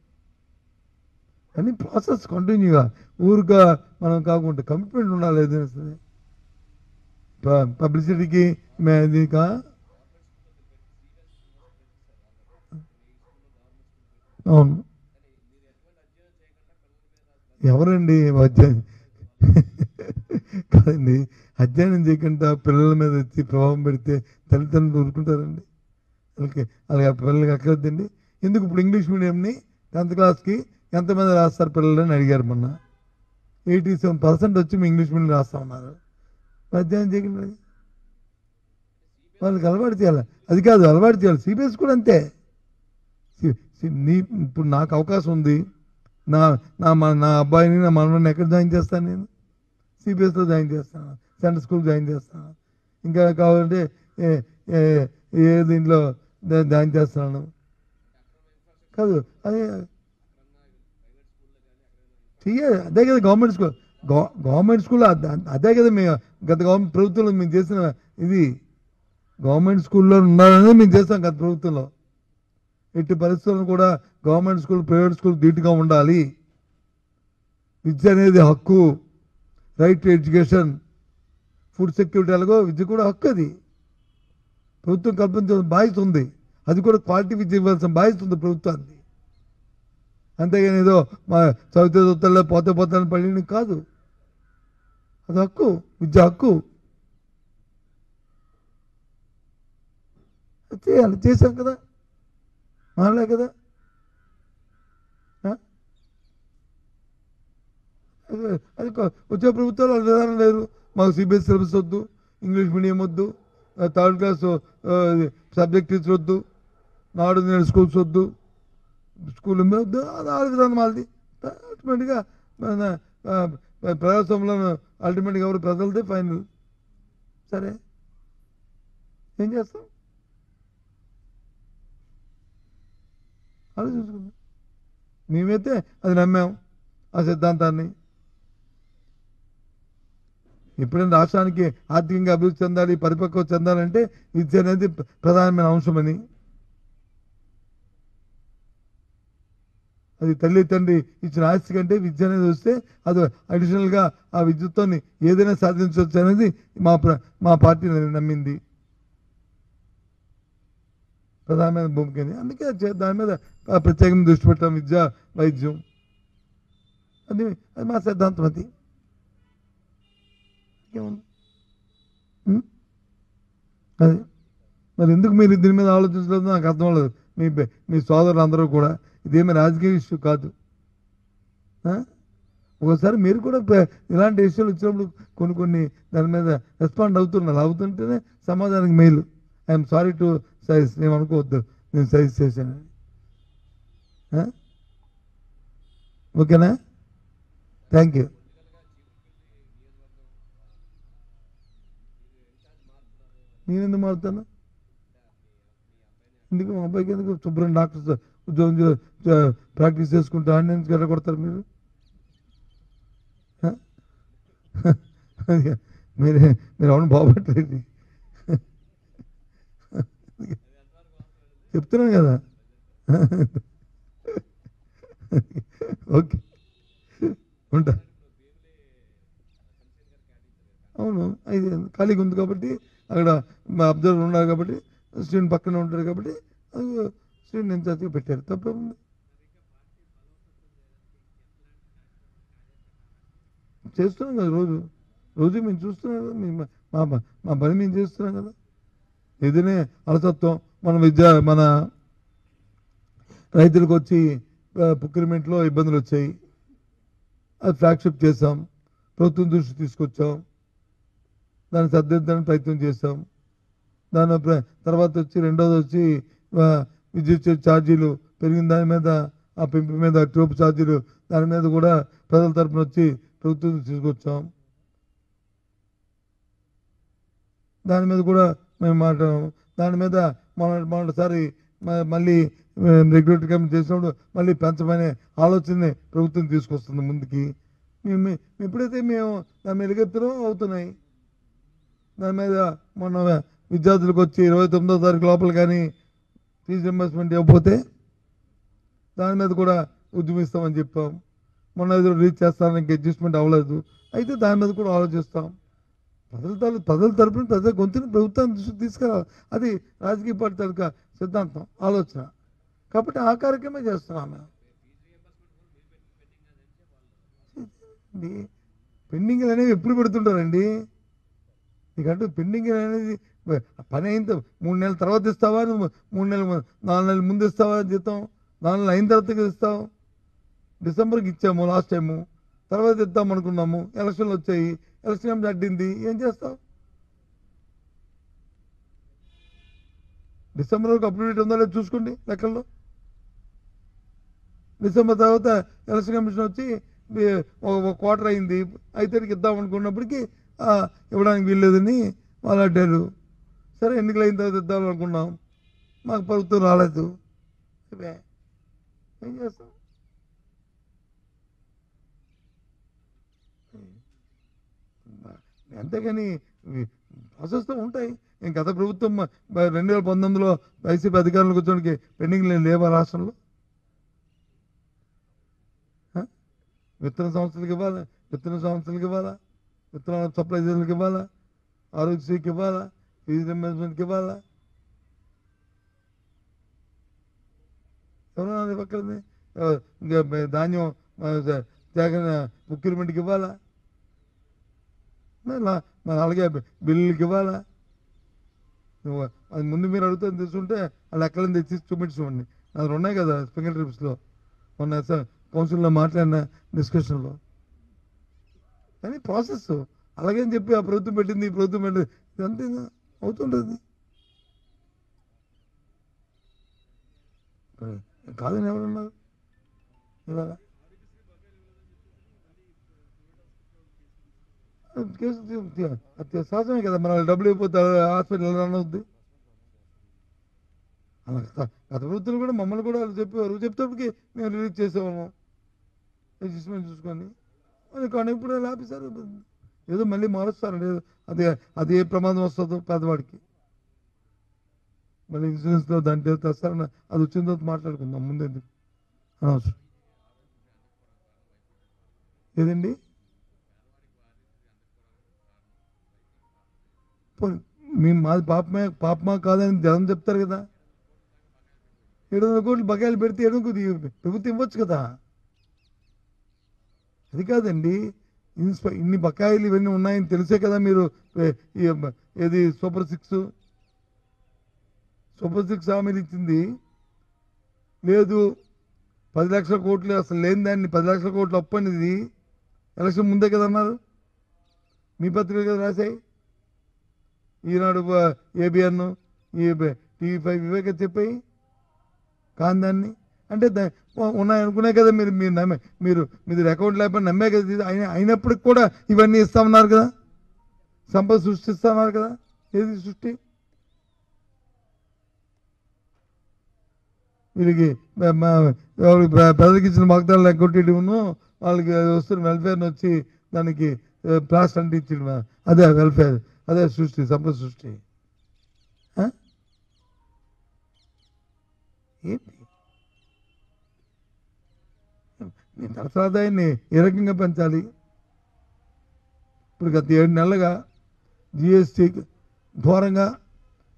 కానీ ప్రాసెస్ కంటిన్యూగా ఊరుగా మనం కాకుండా కమిట్మెంట్ ఉండాలి. ఏదైనా పబ్లిసిటీకి దీనికా అవును. ఎవరండి అధ్యయనం కాదండి, అధ్యయనం చేయకుండా పిల్లల మీద వచ్చి ప్రభావం పెడితే తల్లిదండ్రులు ఊరుకుంటారండి? అలాగే పిల్లలకి అక్కర్లేదండి. ఎందుకు ఇప్పుడు ఇంగ్లీష్ మీడియంని 10th క్లాస్కి ఎంతమంది రాస్తారు పిల్లలని అడిగారు మొన్న. 87% వచ్చి మీ ఇంగ్లీష్ మీడియం రాస్తా ఉన్నారు. అధ్యయనం చేయకండి, వాళ్ళకి అలవాటు చేయాలి. అది కాదు, అలవాటు చేయాలి. సిబిఎస్ కూడా అంతే. ఇప్పుడు నాకు అవకాశం ఉంది, నా అబ్బాయిని నా మనవడిని ఎక్కడ జాయిన్ చేస్తాను? నేను సిబిఎస్లో జాయిన్ చేస్తాను, సెంట్రల్ స్కూల్ జాయిన్ చేస్తాను. ఇంకా కావాలంటే దీంట్లో జాయిన్ చేస్తున్నాను. కాదు అదే చెయ్యాలి. అదే కదా గవర్నమెంట్ స్కూల్ అదే కదా మేము గత ప్రభుత్వంలో మేము చేసిన ఇది. గవర్నమెంట్ స్కూల్లో ఉండాలనేది మేము చేస్తాం గత ప్రభుత్వంలో. ఎట్టి పరిస్థితులను కూడా గవర్నమెంట్ స్కూల్ ప్రైవేట్ స్కూల్ ధీటుగా ఉండాలి. విద్య అనేది హక్కు, right to education. Food security ఎలాగో విద్య కూడా హక్కు. అది ప్రభుత్వం కల్పించాల్సిన బాధ్యత ఉంది. అది కూడా క్వాలిటీ విద్య ఇవ్వాల్సిన బాధ్యత ఉంది ప్రభుత్వానికి. అంతేగాని ఏదో మా చదివితే పోతాను పడిన కాదు. అది హక్కు, విద్య హక్కు. చేయాలి, చేశాం కదా, మానలే కదా. అది వచ్చే ప్రభుత్వాలు వాళ్ళ విధానం లేదు. మాకు సిబిఎస్ సిలబస్ వద్దు, ఇంగ్లీష్ మీడియం వద్దు, 3rd క్లాస్ సబ్జెక్ట్ టీచర్ వద్దు, నాడు నేడు స్కూల్స్ వద్దు, స్కూల్ వద్దు. అది ఆ విధానం వాళ్ళది. అల్టిమేట్గా ప్రజాస్వామ్యంలో అల్టిమేట్గా ఎవరు ప్రజలదే ఫైనల్. సరే ఏం చేస్తాం? అలా చూసుకుందాం. మేమైతే అది నమ్మాం, ఆ సిద్ధాంతాన్ని. ఎప్పుడైనా రాష్ట్రానికి ఆర్థికంగా అభివృద్ధి చెందాలి, పరిపక్వత చెందాలంటే విద్య అనేది ప్రధానమైన అంశమని. అది తల్లి తండ్రి ఇచ్చిన ఆస్తి కంటే విద్య అనేది వస్తే అది అడిషనల్గా ఆ విద్యతో ఏదైనా సాధించవచ్చు అనేది మా పార్టీ నమ్మింది. ప్రధానమైన భూమిక అందుకే దాని మీద ప్రత్యేకంగా దృష్టి పెట్టాం. విద్య వైద్యం అది మా సిద్ధాంతం. అది అది మరి ఎందుకు మీరు దీని మీద ఆలోచించలేదు నాకు అర్థం అవ్వలేదు. మీ సోదరులు అందరూ కూడా ఇదేమి రాజకీయ ఇష్యూ కాదు. ఒకసారి మీరు కూడా ఇలాంటి ఇష్యూలు వచ్చినప్పుడు కొన్ని దాని మీద రెస్పాండ్ అవుతుంటేనే సమాజానికి మేలు. ఐఎమ్ సారీ టు సైజ్, నేను అనుకోవద్దు నేను సైజ్ చేశాను. ఓకేనా? Thank you. నేనెందుకు మారుతాను? ఎందుకు మా అబ్బాయికి ఎందుకు శుభ్రం డాక్టర్స్ ఉద్యోగం ప్రాక్టీస్ చేసుకుంటా అని ఎందుకు ఎట్లా కొడతారు మీరు? మీరు అవును బాగుపడలేదు చెప్తున్నాను కదా. ఓకే ఉంటా. అవును అయితే ఖాళీగా ఉంది కాబట్టి అక్కడ అబ్జర్వర్ ఉన్నారు కాబట్టి స్టూడెంట్ పక్కనే ఉంటారు కాబట్టి స్టూడెంట్ ఇన్ఛార్జ్గా పెట్టారు. తప్పేముంది? చేస్తున్నాం కదా రోజు మేము చూస్తున్నాం కదా. మా పని మేము చేస్తున్నాం కదా. ఏదైనా అలసత్వం మన రైతులకు వచ్చి ప్రొక్యూర్మెంట్లో ఇబ్బందులు వచ్చాయి. అది ఫ్లాగ్షిప్ చేసాం, ప్రభుత్వం దృష్టి తీసుకొచ్చాం, దాన్ని సర్దిద్దడానికి ప్రయత్నం చేసాం. దాని తర్వాత వచ్చి రెండోది వచ్చి విద్యుత్ ఛార్జీలు పెరిగిన దాని మీద ఆ పెంపు మీద ట్యూబ్ ఛార్జీలు దాని మీద కూడా ప్రజల తరఫున వచ్చి ప్రభుత్వం తీసుకొచ్చాం. దాని మీద కూడా మేము మాట్లాడాము. దాని మీద మొదటిసారి మళ్ళీ రెగ్యులేటరీ కమిటీ చేసినప్పుడు మళ్ళీ పెంచమనే ఆలోచనని ప్రభుత్వం తీసుకొస్తుంది ముందుకి. ఎప్పుడైతే మేము దాని మీద ఎగెత్తునో అవుతున్నాయి. దాని మీద మొన్న విద్యార్థులకు వచ్చి 29వ తారీఖు లోపల కానీ ఫీజు రింబర్స్మెంట్ ఇవ్వకపోతే దాని మీద కూడా ఉద్యమిస్తామని చెప్పాం. మొన్న ఏదో రీచ్ చేస్తామని ఇంకా అడ్జస్ట్మెంట్ అవ్వలేదు. అయితే దాని మీద కూడా ఆలోచిస్తాం. ప్రజల తరపున ప్రజల గొంతుని ప్రభుత్వాన్ని దృష్టికి తీసుకురావాలి. అది రాజకీయ పార్టీ తాలూకా సిద్ధాంతం, ఆలోచన. కాబట్టి ఆ కార్యక్రమే చేస్తున్నాం మేము. పెండింగ్లు అనేవి ఎప్పుడు పెడుతుంటారండి? నీకంటూ పెండింగ్ అనేది పని అయిన 3 నెలల తర్వాత ఇస్తావా? 4 నెలల ముందు ఇస్తావా జీతం? 4 నెలలు అయిన తర్వాత ఇస్తావు. డిసెంబర్కి ఇచ్చాము లాస్ట్ టైము, తర్వాత ఇద్దాం అనుకున్నాము. ఎలక్షన్లు వచ్చాయి, ఎలక్షన్ అడ్డింది. ఏం చేస్తావు? డిసెంబర్ వరకు అప్డేట్ ఉందా లేదు చూసుకోండి లెక్కల్లో. డిసెంబర్ తర్వాత ఎలక్షన్ కమిషన్ వచ్చి ఒక క్వార్టర్ అయింది, అయితే ఇద్దాం అనుకున్నప్పటికీ ఇవ్వడానికి వీల్లేదని వాళ్ళు అడ్డారు. సరే ఎన్నికలు అయిన తర్వాత ఇద్దాం అనుకున్నాం, మాకు ప్రభుత్వం రాలేదు. ఏం చేస్తాం? అంతేగాని ప్రాసెస్తో ఉంటాయి. గత ప్రభుత్వం 2019లో వైసీపీ అధికారంలోకి వచ్చడానికి పెండింగ్ లేవా రాష్ట్రంలో? విత్తన సంస్థలకు ఇవ్వాలా, విత్తనాల సప్లైజర్లకు ఇవ్వాలా, ఆరోగ్యశ్రీకి ఇవ్వాలా, ఫీజు రింబర్స్మెంట్కి ఇవ్వాలా. ఎవరన్నా పక్కనే ధాన్యం ప్రొక్యూర్మెంట్కి ఇవ్వాలా, మరి అలాగే బిల్లులకి ఇవ్వాలా. అది ముందు మీరు అడుగుతుంది తీసుకుంటే వాళ్ళు ఎక్కడైనా తెచ్చి చూపించండి. అది ఉన్నాయి కదా ఫింగర్ ట్రిప్స్లో మొన్న కౌన్సిల్లో మాట్లాడిన డిస్కషన్లో. కానీ ప్రాసెస్ అలాగని చెప్పి ఆ ప్రభుత్వం పెట్టింది, ఈ ప్రభుత్వం పెట్టింది, ఇదంతా అవుతుంటుంది. కాదని ఎవరున్నారు ఇవాళ? కేసు సహజమే కదా. మన డబ్బులు అయిపోతే హాస్పిటల్ ఎలా రన్ అవుద్ది? అలా గత ప్రభుత్వం కూడా మమ్మల్ని కూడా వాళ్ళు చెప్పేవారు. చెప్తేప్పటికి మేము రిలీజ్ చేసేవాళ్ళం అడ్జస్ట్మెంట్ చూసుకొని. కానీ ఇప్పుడు అలా ఆపేశారు. ఏదో మళ్ళీ మారుస్తారండి. అది ఏ ప్రమాదం వస్తుందో పేదవాడికి. మళ్ళీ ఇన్సూరెన్స్లో దాంట్లో తెస్తారని అది వచ్చిన తర్వాత మాట్లాడుకుందాం. ముందెందుకు అనవసరం. ఏదండి? మాది పాపమా కాదని జనం చెప్తారు కదా. 700 కోట్లు బకాయిలు పెడితే ప్రభుత్వం ఇవ్వచ్చు కదా. అది కాదండి, ఇన్ని బకాయిలు ఇవన్నీ ఉన్నాయని తెలిసే కదా మీరు ఏది సూపర్ సిక్స్ హామీలు ఇచ్చింది. లేదు 10 లక్షల కోట్లు అసలు లేని దాన్ని 10 లక్షల కోట్లు అప్పు అనేది ఎలక్షన్ ముందే కదా అన్నారు. మీ పత్రిక కదా రాశాయి. ఈనాడు, ఏబిఎన్, TV5 ఇవే కదా చెప్పాయి. కాని దాన్ని అంటే ఉన్నాయనుకునే కదా మీరు మీరు అకౌంట్ లేకపోతే నమ్మే కదా. అయినప్పటికి కూడా ఇవన్నీ ఇస్తామన్నారు కదా, సంపద సృష్టిస్తామన్నారు కదా. ఏది సృష్టి? వీళ్ళకి పెద్దలకి ఇచ్చిన వాగ్దానాలు ఎగ్గొట్టేటివును, వాళ్ళకి వస్తున్న వెల్ఫేర్ని వచ్చి దానికి ప్లాస్టర్ అంటించడం, అదే వెల్ఫేర్, అదే సృష్టి, సంపద సృష్టి. ఏంటి తరచు ఆదాయాన్ని ఏ రకంగా పెంచాలి? ఇప్పుడు గత 7 నెలలుగా GST ఘోరంగా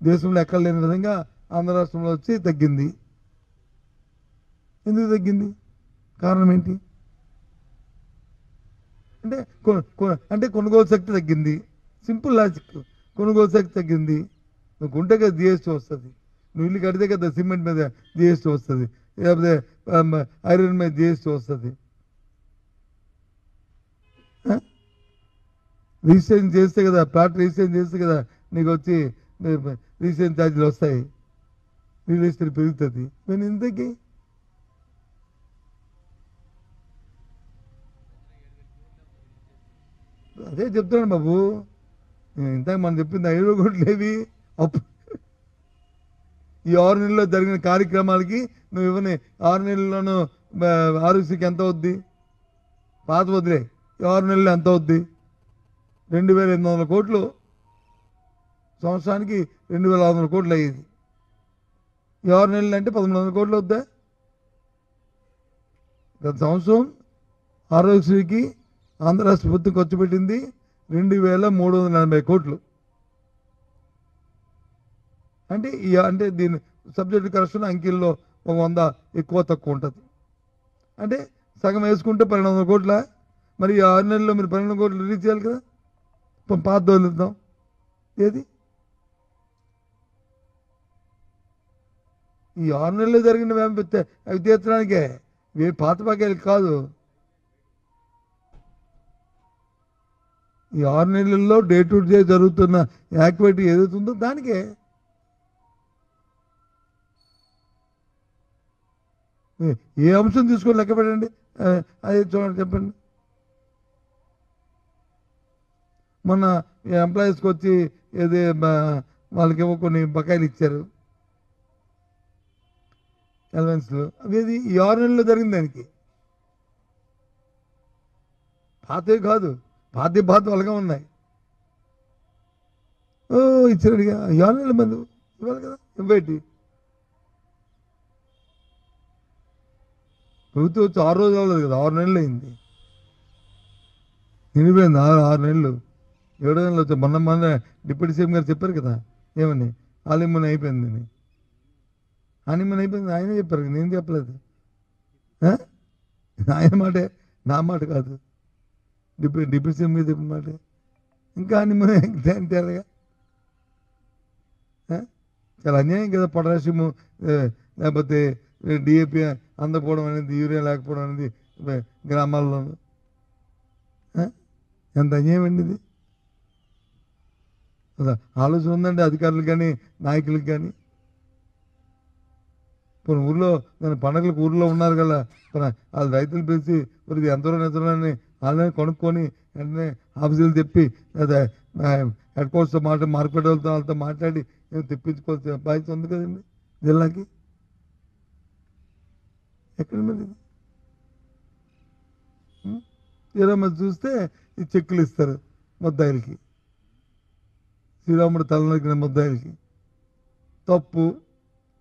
దేశంలో ఎక్కడ లేని విధంగా ఆంధ్ర రాష్ట్రంలో వచ్చి తగ్గింది. ఎందుకు తగ్గింది? కారణం ఏంటి? అంటే కొనుగోలు శక్తి తగ్గింది. Simple logic. కొనుగోలు శక్తి తగ్గింది. నువ్వు కొంటే కదా GST వస్తుంది. నువ్వు ఇల్లు కడితే కదా సిమెంట్ మీద GST వస్తుంది, లేకపోతే ఐరన్ మీద GST వస్తుంది. రిజిస్ట్రేషన్ చేస్తే కదా, ప్లాట్ రిజిస్ట్రేషన్ చేస్తే కదా నీకు వచ్చి రిజిస్ట్రేషన్ ఛార్జీలు వస్తాయి, రియల్ ఎస్టేట్ పెరుగుతుంది. నేను ఇంతకీ అదే చెప్తున్నాను బాబు. ఇంతకు మనం చెప్పింది 5 కోట్లు లేవి అప్పు. ఈ 6 నెలల్లో జరిగిన కార్యక్రమాలకి నువ్వు ఇవన్నీ 6 నెలల్లోనూ ఆర్యూసీకి ఎంత అవుద్ది? పాత వదిలే, 6 నెలలు ఎంత అవుద్ది? 2,800 కోట్లు. సంవత్సరానికి 2,600 కోట్లు అయ్యేది. ఈ 6 నెలలు అంటే 1,100 కోట్లు అవుద్దా? గత సంవత్సరం ఆరోగ్యశ్రీకి ఆంధ్ర రాష్ట్ర ప్రభుత్వం ఖర్చు పెట్టింది 2,340 కోట్లు. అంటే దీని సబ్జెక్టు కరెక్షన్ అంకెల్లో 100 ఎక్కువ తక్కువ ఉంటుంది. అంటే సగం వేసుకుంటే 1,200 కోట్ల. మరి ఈ 6 నెలల్లో మీరు 1,200 కోట్లు రిలీజ్ చేయాలి కదా. పాత వదిలిద్దాం. ఏది? ఈ 6 నెలల్లో జరిగిన అవి తీర్చడానికే, పాత బకాయిలు కాదు. ఈ 6 నెలల్లో డే టు డే జరుగుతున్న యాక్టివిటీ ఏదైతుందో దానికే. ఏ అంశం తీసుకొని లెక్క పెట్టండి, అదే చూడండి, చెప్పండి. మొన్న ఎంప్లాయీస్కి వచ్చి ఏది వాళ్ళకేమో కొన్ని బకాయిలు ఇచ్చారు, అలవెన్స్లు. అవి ఈ 6 నెలల్లో జరిగింది. దానికి పాతే కాదు, పాత వాళ్ళగా ఉన్నాయి. ఇచ్చినట్టుగా 6 నెలల మంది ఇవ్వాలి కదా. ఇవ్వేటి ప్రభుత్వం వచ్చి 6 రోజులు అవ్వలేదు కదా, 6 నెలలు అయింది. నిండిపోయింది 6 నెలలు. 7 నెలలు వచ్చాయి. మొన్న డిప్యూటీ సీఎం గారు చెప్పారు కదా, ఏమని? హాలీమూన్ అయిపోయింది. హాలీమూన్ అయిపోయింది ఆయనే చెప్పారు, నేను చెప్పలేదు. ఆయన మాటే, నా మాట కాదు, డిప్యూటీ సీఎం గారు చెప్పిన మాట. ఇంకా హాలీమూన్ అంతేగా. చాలా అన్యాయం కదా. పొటాషియము లేకపోతే DAP అందకపోవడం అనేది, యూరియా లేకపోవడం అనేది గ్రామాల్లోనూ ఎంత అన్యాయం అండి ఇది. ఆలోచన ఉందండి అధికారులకు కానీ నాయకులకు కానీ. కొన్ని ఊర్లో పండగలకు ఊర్లో ఉన్నారు కదా, వాళ్ళు రైతులు పిలిచి ఇది ఎంతలో అని వాళ్ళని కొనుక్కొని వెంటనే ఆఫీసులు తెప్పి లేదా హెడ్ క్వార్టర్స్తో మార్కెట్ వాళ్ళతో మాట్లాడి తెప్పించుకోవాల్సిన బాధ్యత ఉంది కదండి జిల్లాకి. ఎక్కడ మరి తీరా మరి చూస్తే ఈ చెక్కులు ఇస్తారు ముద్దాయిలకి, శ్రీరాముడు తలనొక్కిన ముద్దాయిలకి. తప్పు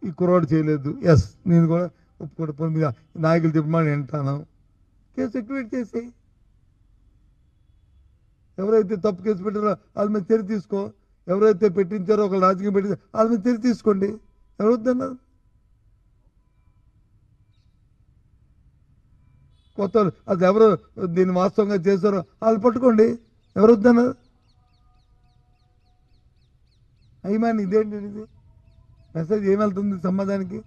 ఈ కుర్రాడు చేయలేదు, ఎస్ నేను కూడా ఒప్పుకోవడం మీద నాయకులు చెప్పమని వింటాను. కేసు ఎక్టివేట్ చేసేయి. ఎవరైతే తప్పు కేసు పెట్టారో వాళ్ళ మీద చర్య తీసుకో, ఎవరైతే పెట్టించారో ఒక రాజకీయం పెట్టించారో వాళ్ళ మీద చర్య తీసుకోండి. ఎవరు వద్దన్నారు? కొత్త అది ఎవరు దీన్ని వాస్తవంగా చేశారో వాళ్ళు పట్టుకోండి. ఎవరు వద్దన్నారు? అయ్యమాని ఇదేంటి, ఇది మెసేజ్ ఏమెళ్తుంది సమాజానికి?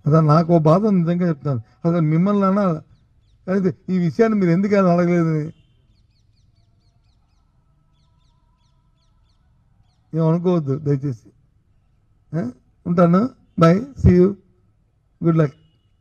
అసలు నాకు ఓ బాధ ఉంది, నిజంగా చెప్తాను. అసలు మిమ్మల్ని అనాలి కానీ ఈ విషయాన్ని మీరు ఎందుకు అని అడగలేదని ఏమనుకోవద్దు దయచేసి. ఉంటాను. Bye, see you, good luck.